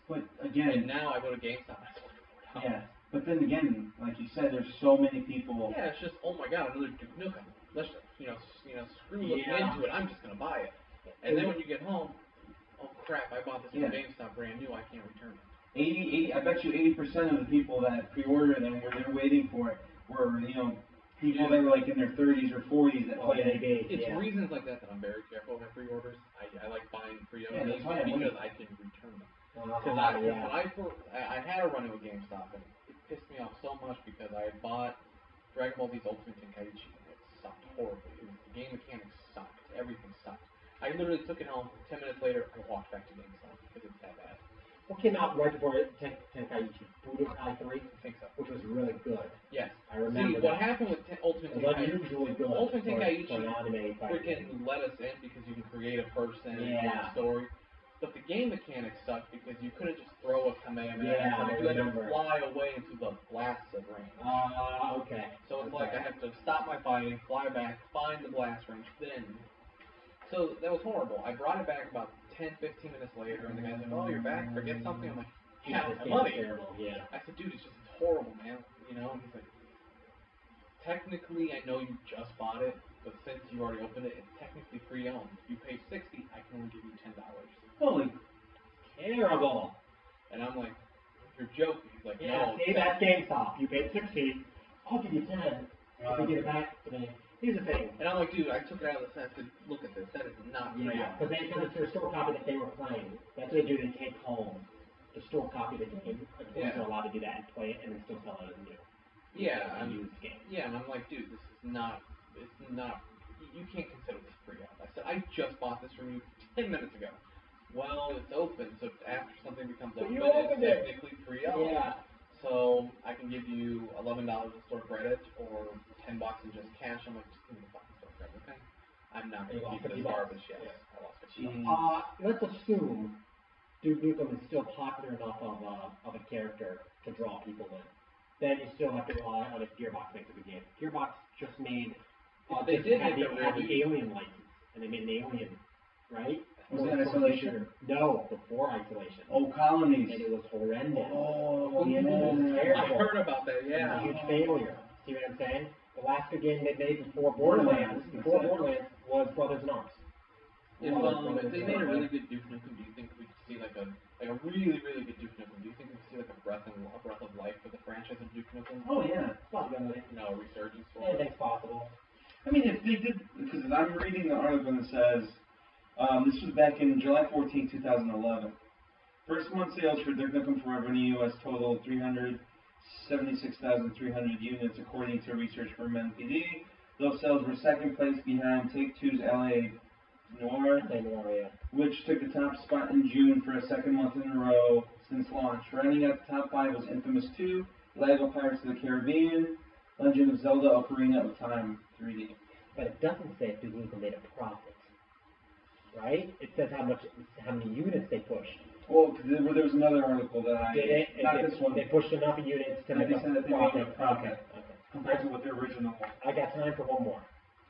But again, and now I go to GameStop, I sold it for $4. Yeah. But then again, like you said, there's so many people. Yeah, it's just oh my god, another Duke Nukem. Let's screw looking into it. I'm just gonna buy it. And then when you get home, oh crap, I bought this from GameStop brand new. I can't return it. I bet you 80% of the people that pre-ordered and were there waiting for it were people that were like in their 30s or 40s that played it. It's reasons like that I'm very careful with my pre-orders. I like buying pre-orders because I can return them. Because I had a run-in with GameStop and it pissed me off so much because I had bought Dragon Ball Z's Ultimate Tenkaichi and it sucked horribly. The game mechanics sucked. Everything sucked. I literally took it home. 10 minutes later, I walked back to GameStop because it's that bad. What came out right before Tenkaichi? Budokai 3? I think so. Which was really good. Yes. I remember. See, what happened with Ultimate Tenkaichi? Unusually good. Ultimate Tenkaichi freaking let us in because you can create a person and a story. But the game mechanics sucked because you couldn't just throw a Kamehameha. You had to fly away into the blast of range. Okay. So it's like I have to stop my fighting, fly back, find the blast range, then. So that was horrible. I brought it back about 10, 15 minutes later, and the guy's like, "Oh, you're back. Forget something." I'm like, "Yeah, it's money." Yeah. I said, "Dude, it's horrible, man." You know. And he's like, "Technically, I know you just bought it, but since you already opened it, it's technically pre-owned. You paid $60. I can only give you $10." Holy terrible. And I'm like, "You're joking." He's like, "No." Say that GameStop. You paid $60. I'll give you $10. If you get it back today. Here's the thing. And I'm like, dude, I took it out of the set. I said, look at this. That is not real. Because it's their store copy that they were playing. That's what they do. They take home the store copy of the game. They're allowed to do that and play it and then still sell it as new. Yeah. Used game. Yeah, and I'm like, dude, this is not. It's not. You can't consider this pre-owned. I said, I just bought this from you 10 minutes ago. Well, it's open, so after something becomes open, it's technically pre-owned. Yeah. So I can give you $11 in store credit or $10 in just cash. I'm like, just give me the fucking store credit, okay? I'm not going to keep this garbage yet. I lost $50. Let's assume Duke Nukem is still popular enough of a character to draw people in. Then you still have to rely on if Gearbox makes a good game. Gearbox just made they did had the Alien license, and they made an Alien, right? Was it Isolation? No, before Isolation. Oh, Colonies. And it was horrendous. Oh, yeah. I heard about that, yeah. It was a huge failure. See what I'm saying? The last good game they made before Borderlands was Brothers in Arms. Yeah, if they made a really good Duke Nukem, do you think we could see like a really, really good Duke Nukem? Do you think we could see like a breath of life for the franchise of Duke Nukem? Oh yeah. No, resurgence for it. Anything's possible. I mean, if they did, because I'm reading the article that says, this was back in July 14, 2011. First month sales for Duke Nukem Forever in the U.S. totaled 376,300 units, according to research from NPD. Those sales were second place behind Take-Two's L.A. Noire, which took the top spot in June for a second month in a row since launch. Running at the top 5 was Infamous 2, LEGO Pirates of the Caribbean, Legend of Zelda: Ocarina of Time 3D. But it doesn't say if Duke Nukem made a profit. Right? It says how many units they pushed. Well, there was another article that this one. They pushed enough units to make a profit. Okay. Compared to what the original was. I got time for one more.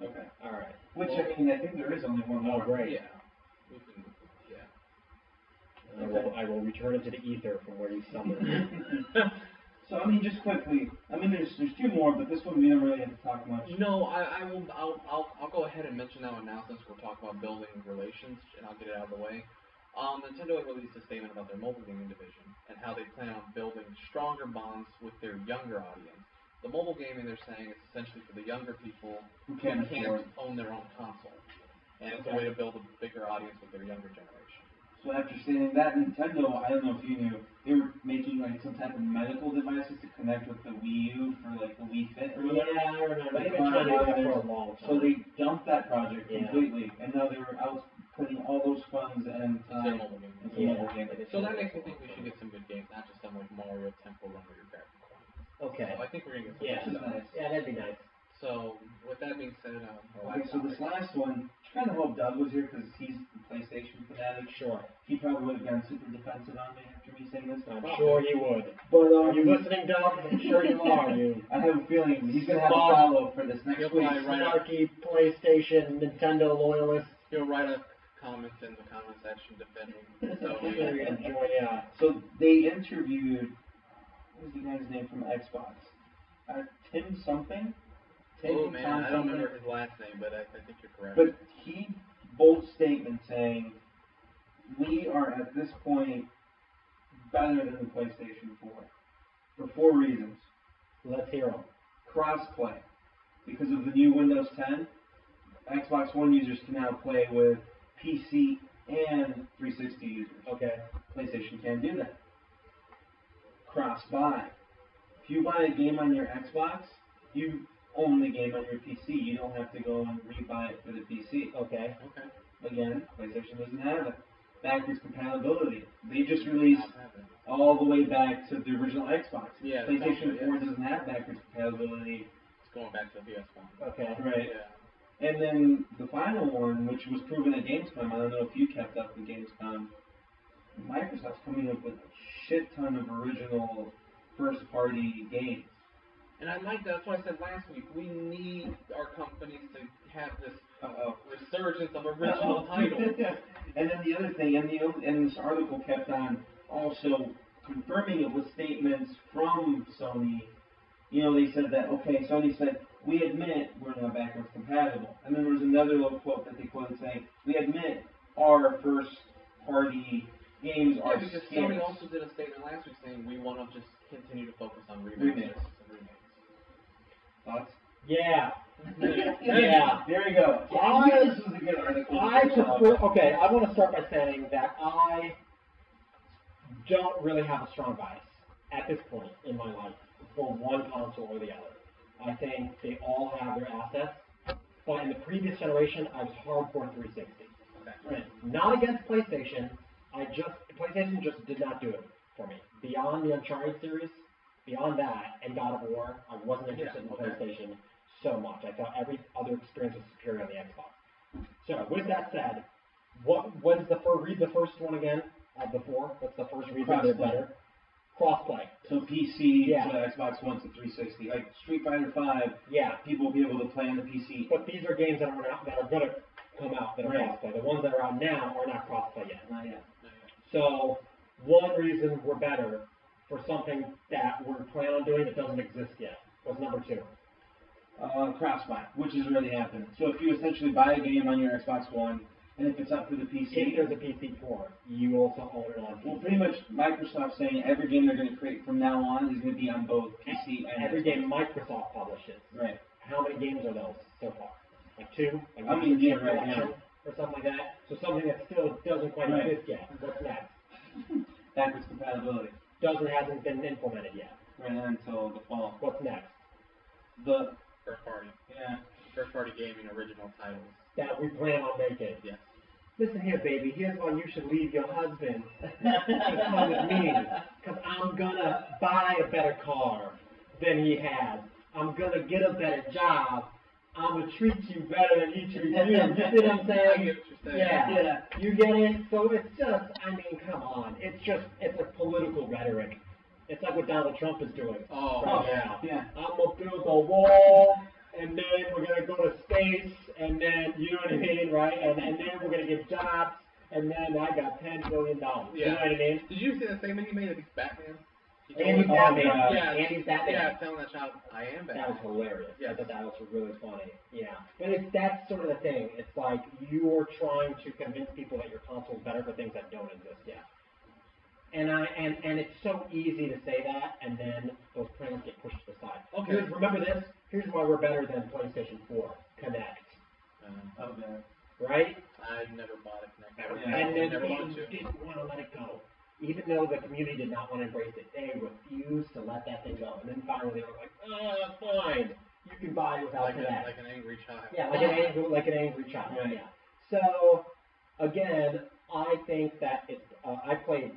Okay. All right. Which, I mean, I think there is only one more. Oh, great. Yeah. I will return it to the ether from where you summoned it. So I mean, just quickly. I mean, there's two more, but this one we don't really have to talk much. No, I'll go ahead and mention that one now since we're talking about building relations, and I'll get it out of the way. Nintendo had released a statement about their mobile gaming division and how they plan on building stronger bonds with their younger audience. The mobile gaming, they're saying, is essentially for the younger people Who can't own their own console. And it's a way to build a bigger audience with their younger generation. So after saying that, Nintendo, I don't know if you knew, they were making like some type of medical devices to connect with the Wii U for like the Wii Fit or whatever. Yeah, I remember. Like, They've been trying to do that for a long time. So they dumped that project completely, and now they were out putting all those funds and time into mobile gaming. So that makes me think we should get some good games, not just some like Mario Temple Run or your graphic coins. Okay. So I think we're gonna Yeah. get some good stuff. Nice. Yeah, that'd be nice. So with that being said, Okay, so this last one, I kind of hope Doug was here because he's the PlayStation fanatic. Sure. He probably would have gone super defensive on me after me saying this. I'm sure you would. But Are you listening, Doug? I'm sure you are. You I have a feeling he's gonna have a follow for this next week. snarky PlayStation, Nintendo loyalist. He'll write a comment in the comment section defending. So Enjoy, yeah. So they interviewed, what was the guy's name from Xbox? Tim something? Oh man, I don't remember his last name, but I think you're correct. But he bold statement saying, we are at this point better than the PlayStation 4 for 4 reasons. Let's hear them. Crossplay. Because of the new Windows 10, Xbox One users can now play with PC and 360 users. Okay. PlayStation can't do that. Cross-buy. If you buy a game on your Xbox, you own the game on your PC. You don't have to go and rebuy it for the PC. Okay. Again, PlayStation doesn't have it. Backwards compatibility. They just released all the way back to the original Xbox. Yeah, PlayStation 4 doesn't have backwards compatibility. It's going back to the PS1. Okay. Right. Yeah. And then the final one, which was proven at Gamescom, I don't know if you kept up with Gamescom, Microsoft's coming up with a shit ton of original first-party games. And that's why I said last week, we need our companies to have this resurgence of original titles. And then the other thing, and this article kept on also confirming it with statements from Sony. You know, they said that, okay, Sony said, we admit we're not backwards compatible. And then there was another little quote that they quoted saying, we admit our first-party games are because scarce. Sony also did a statement last week saying we want to just continue to focus on remakes. Thoughts? Yeah. Yeah. There you go. This was a good article. Okay, I want to start by saying that I don't really have a strong bias at this point in my life for one console or the other. I think they all have their assets, but in the previous generation, I was hardcore 360. Okay. Not against PlayStation. PlayStation just did not do it for me. Beyond the Uncharted series, beyond that, and God of War, I wasn't interested in PlayStation so much. I thought every other experience was superior on the Xbox. So, with that said, what is read the first one again of the 4? What's the first reason they're better? Crossplay. So PC to Xbox One to 360. Like Street Fighter 5, people will be able to play on the PC. But these are games that are going to come out that are crossplay. The ones that are out now are not crossplay yet. Not yet. So, one reason we're better for something that we're planning on doing that doesn't exist yet. What's number 2? Cross-buy, which is really happening. So if you essentially buy a game on your Xbox One, and if it's up for the PC... If there's a PC port, you also own it on PC. Well, pretty much Microsoft's saying every game they're going to create from now on is going to be on both PC and every Xbox. game Microsoft publishes. Right. How many games are those so far? Like 2? Like right now. Or something like that? So something that still doesn't quite exist yet. What's next? Backwards compatibility. Hasn't been implemented yet. Right now until the fall. What's next? The first party. Yeah. First party gaming original titles. That we plan on making. Yes. Listen here, baby. Here's why you should leave your husband and come with me. Because I'm going to buy a better car than he has. I'm going to get a better job. I'm going to treat you better than he treats you. You see what I'm saying? I get what you're saying. Yeah. You get it? So it's just, come on. It's a political rhetoric. It's like what Donald Trump is doing. Yeah. I'm going to build a wall, and then we're going to go to space, and then, you know what I mean, right? And then we're going to get jobs, and then I got $10 billion. Yeah. You know what I mean? Did you see the statement he made against Batman? Andy's Batman. Yeah, Andy's Batman. Yeah, telling that child, I am Batman. That was hilarious. Yeah. I thought that was really funny. Yeah. But that's sort of the thing. It's like you're trying to convince people that your console's better for things that don't exist yet. And it's so easy to say that, and then those plans get pushed to the side. Okay. Remember this? Here's why we're better than PlayStation 4. Connect. Okay. Right? I never bought a Kinect. Never. Yeah. And then never people wanted to. didn't want to let it go. Even though the community did not want to embrace it, they refused to let that thing go. And then finally they were like, fine, you can buy it without Kinect. Like an angry child. Yeah, like an angry child. Right. Yeah. So again, I think that it's. I played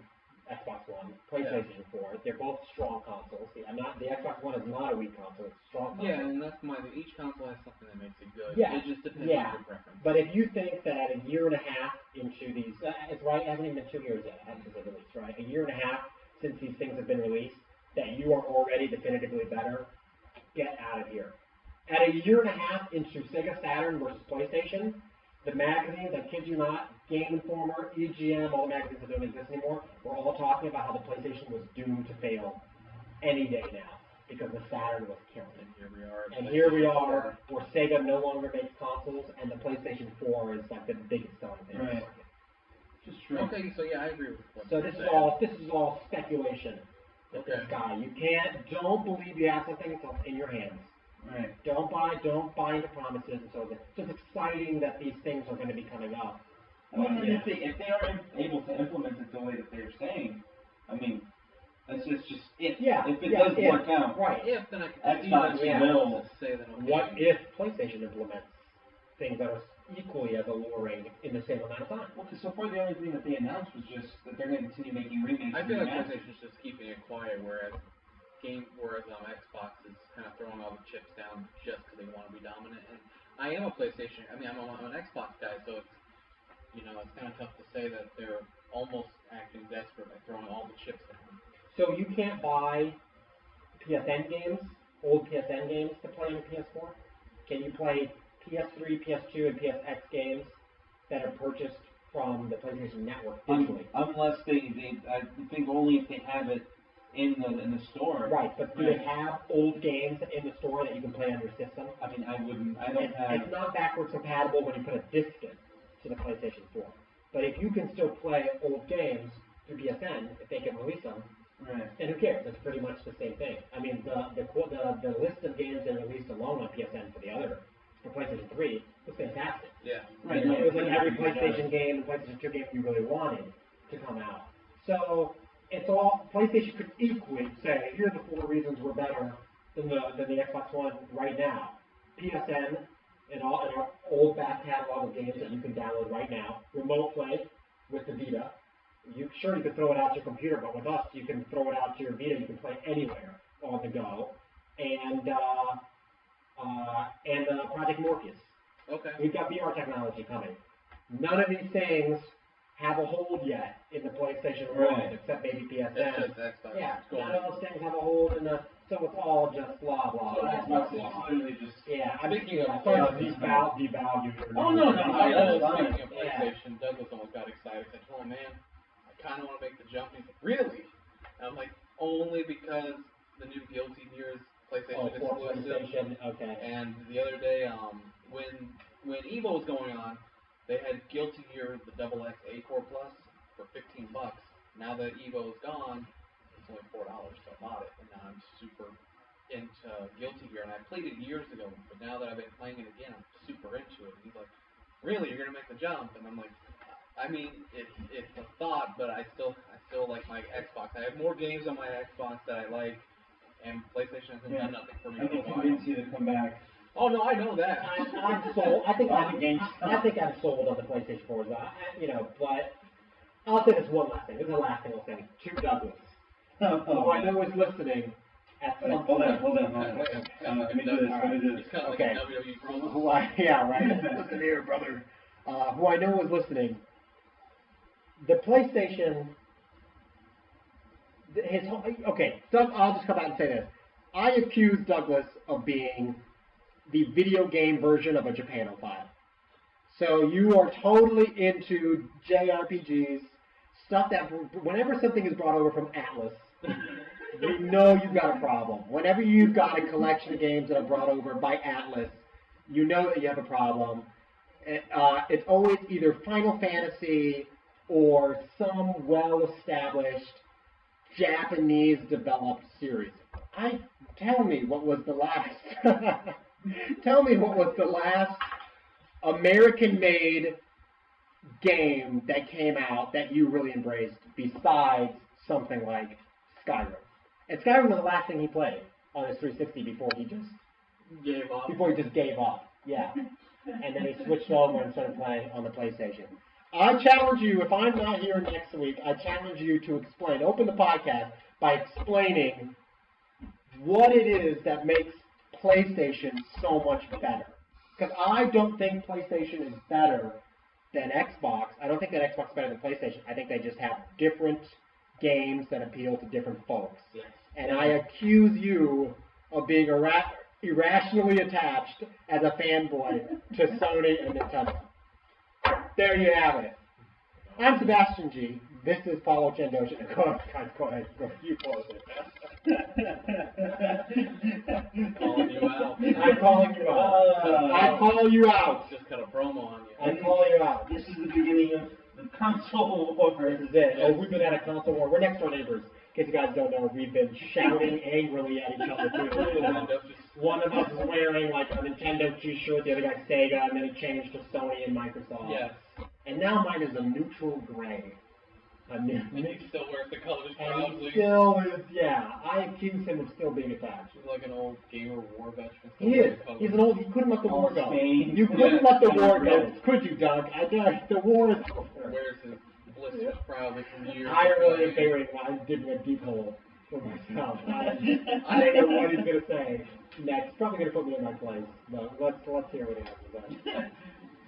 Xbox One, PlayStation 4. They're both strong consoles. The Xbox One is not a weak console; it's a strong console. Yeah, and that's each console has something that makes it good. Yeah. It just depends on your preference. But if you think that a year and a half into these, it's right, it hasn't even been 2 years yet since they've released, right? A year and a half since these things have been released, that you are already definitively better, get out of here. At a year and a half into Sega Saturn versus PlayStation, the magazines, I kid you not, Game Informer, EGM, all the magazines that don't exist anymore, were all talking about how the PlayStation was doomed to fail any day now because the Saturn was killing it. And here we are. Where Sega no longer makes consoles, and the PlayStation 4 is like the biggest selling thing in the market. Just true. Okay, so yeah, I agree with what So you're this is all speculation. This guy, don't believe you have something until it's in your hands. Right. Don't buy into promises and so on. So it's exciting that these things are going to be coming up. Well, if they are able to implement it the way that they're saying, I mean, that's just if it does work out. Right. If, then I can Xbox will say that. Okay. What if PlayStation implements things that are equally as alluring in the same amount of time? Well, because so far the only thing that they announced was just that they're going to continue making remakes. I feel like PlayStation's just keeping it quiet, whereas Xbox is kind of throwing all the chips down just because they want to be dominant. And I am a PlayStation. I mean, I'm an Xbox guy, so it's it's kind of tough to say that they're almost acting desperate by throwing all the chips down. So you can't buy PSN games, old PSN games, to play on your PS4? Can you play PS3, PS2, and PSX games that are purchased from the PlayStation Network digitally? Unless I think only if they have it in the store. Right, but do they have old games in the store that you can play on your system? I mean, I don't have. It's not backwards compatible when you put a disc in to the PlayStation 4. But if you can still play old games through PSN, if they can release them, then who cares? It's pretty much the same thing. I mean, the list of games they released alone on PSN for PlayStation 3 was fantastic. Yeah. Right. It was like every PlayStation game and PlayStation 2 game you really wanted to come out. So it's all PlayStation could equally say, here are the 4 reasons we're better than the Xbox One right now. PSN and our old back catalog of games that you can download right now. Remote play with the Vita. You could throw it out to your computer, but with us, you can throw it out to your Vita. You can play anywhere on the go. And Project Morpheus. Okay. We've got VR technology coming. None of these things have a hold yet in the PlayStation world, except maybe PSN. That's Xbox. Yeah, none of those things have a hold in the. So it's all just blah blah So blah. Xbox blah, is blah. literally just. Yeah, I'm Speaking of sorry to devalue. Oh no, Speaking of PlayStation, Douglas almost got excited. I told him, man, I kind of want to make the jump. He's like, really? And I'm like, only because the new Guilty Gear is PlayStation exclusive. PlayStation, okay. And the other day, when Evo was going on, they had Guilty Gear, the XX A4 Plus, for $15. Now that Evo is gone, it's only $4, so I bought it, and now I'm super into Guilty Gear, and I played it years ago, but now that I've been playing it again, I'm super into it. And he's like, really, you're gonna make the jump? And I'm like, I mean, it's a thought, but I still like my Xbox. I have more games on my Xbox that I like, and PlayStation hasn't done nothing for me I for a can while. convince you to come back. Oh no, I know that. I'm sold. I think I'm sold on the PlayStation 4 as well. But I'll say this one last thing. This is the last thing I'll say. To Douglas, who I know is listening at some Hold point. on. Let me do this. He's kind of Okay. like a WWE pro. Listen here, brother. Who I know is listening. The PlayStation. I'll just come out and say this. I accuse Douglas of being the video game version of a Japanophile. So you are totally into JRPGs, stuff that whenever something is brought over from Atlas, You know you've got a problem. Whenever you've got a collection of games that are brought over by Atlas, you know that you have a problem. It's always either Final Fantasy or some well-established Japanese-developed series. Tell me what was the last American-made game that came out that you really embraced besides something like Skyrim. And Skyrim was the last thing he played on his 360 before he just gave up. Yeah. And then he switched over and started playing on the PlayStation. I challenge you, if I'm not here next week, I challenge you to open the podcast by explaining what it is that makes PlayStation so much better. Because I don't think PlayStation is better than Xbox. I don't think that Xbox is better than PlayStation. I think they just have different games that appeal to different folks. Yes. And I accuse you of being irrationally attached as a fanboy to Sony and Nintendo. There you have it. I'm Sebastian G. This is Paulo Chandosha. Go ahead. You close it. Calling you out. I'm calling you out. I call you out. Just cut a promo on you. I'm calling you out. This is the beginning of the console war. This is it. Oh, we've been at a console war. We're next door neighbors. In case you guys don't know, we've been shouting angrily at each other too. One of us is wearing like a Nintendo t-shirt, the other guy's Sega, and then it changed to Sony and Microsoft. Yes. And now mine is a neutral gray. And he still wears the colors and proudly. he still is, yeah. I accuse him of still being attached. He's like an old gamer war veteran. He is. He's an old. You couldn't let the war go. Spain. You couldn't let the war go, could you, Doug? I did. The war is over. Wears his blisters proudly from years. I really am figuring I'm digging a deep hole for myself. I don't know what he's gonna say next. Probably gonna put me in my place. But let's hear what he has to say.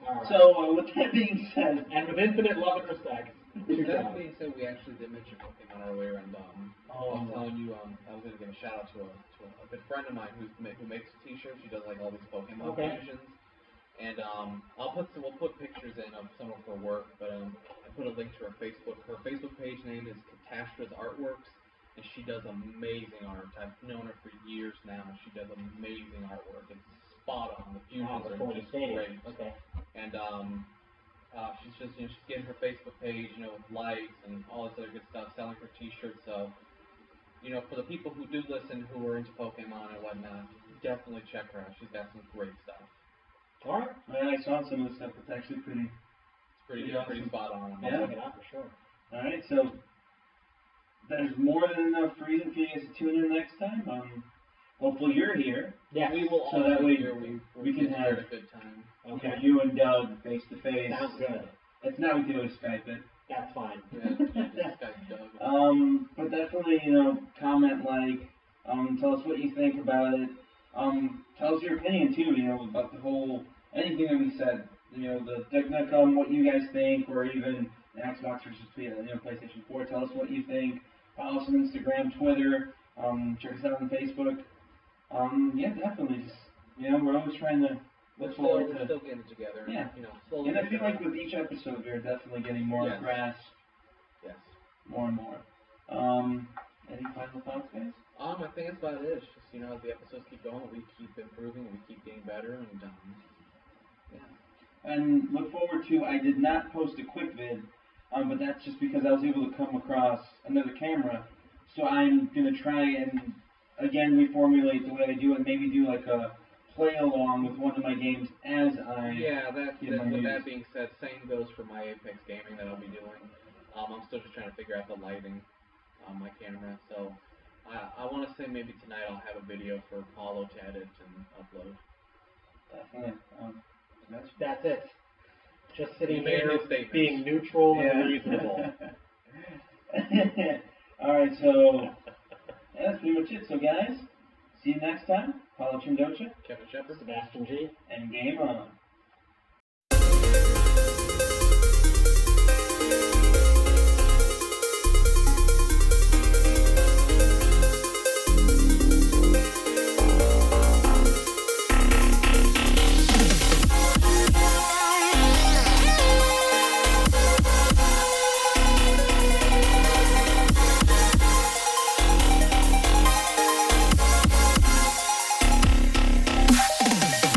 All right. So with that being said, and with infinite love and respect. With that being said, we actually did mention Pokemon earlier, and I was telling you, I was going to give a shout out to a good friend of mine who makes t-shirts. She does like all these Pokemon fusions, and we'll put pictures in of some of her work. But I put a link to her Facebook. Her Facebook page name is Katastra's Artworks, and she does amazing art. I've known her for years now. She does amazing artwork. It's spot on. The fusions are just great. Okay. And she's just, she's getting her Facebook page, with likes and all this other good stuff, selling her t-shirts. So, for the people who do listen, who are into Pokemon and whatnot, definitely check her out. She's got some great stuff. All right. I saw some of the stuff. It's actually pretty. It's pretty awesome. Spot on. I'll check it out for sure. All right, so there's more than enough reason for you guys to tune in next time. Hopefully you're here. Yeah. We will so all that be way here. we can have a good time. Okay. You and Doug face to face. Sounds good. If not, we can always Skype it. That's fine. But definitely, comment, tell us what you think about it. Tell us your opinion too, about the whole, anything that we said. The Nukem, what you guys think, or even the Xbox versus PlayStation 4. Tell us what you think. Follow us on Instagram, Twitter. Check us out on Facebook. Yeah, definitely. Just, we're always trying to look forward to. We're still getting it together. Yeah. Slowly. And I feel like with each episode, we're definitely getting more grasp. Yes. More and more. Any final thoughts, guys? I think that's about it. It's just, as the episodes keep going, we keep improving, we keep getting better, and yeah. And look forward to, I did not post a quick vid, but that's just because I was able to come across another camera. So I'm going to try and, again, reformulate the way I do it, maybe do like a play along with one of my games as I with that being said, same goes for my Apex gaming that I'll be doing. I'm still just trying to figure out the lighting on my camera, so I want to say maybe tonight I'll have a video for Paulo to edit and upload. Definitely. That's it. Just sitting made here his statements. being neutral and reasonable. Alright, so that's pretty much it. So guys, see you next time. Paulo Chindocha, Kevin Shepard, Sebastian G. and game on.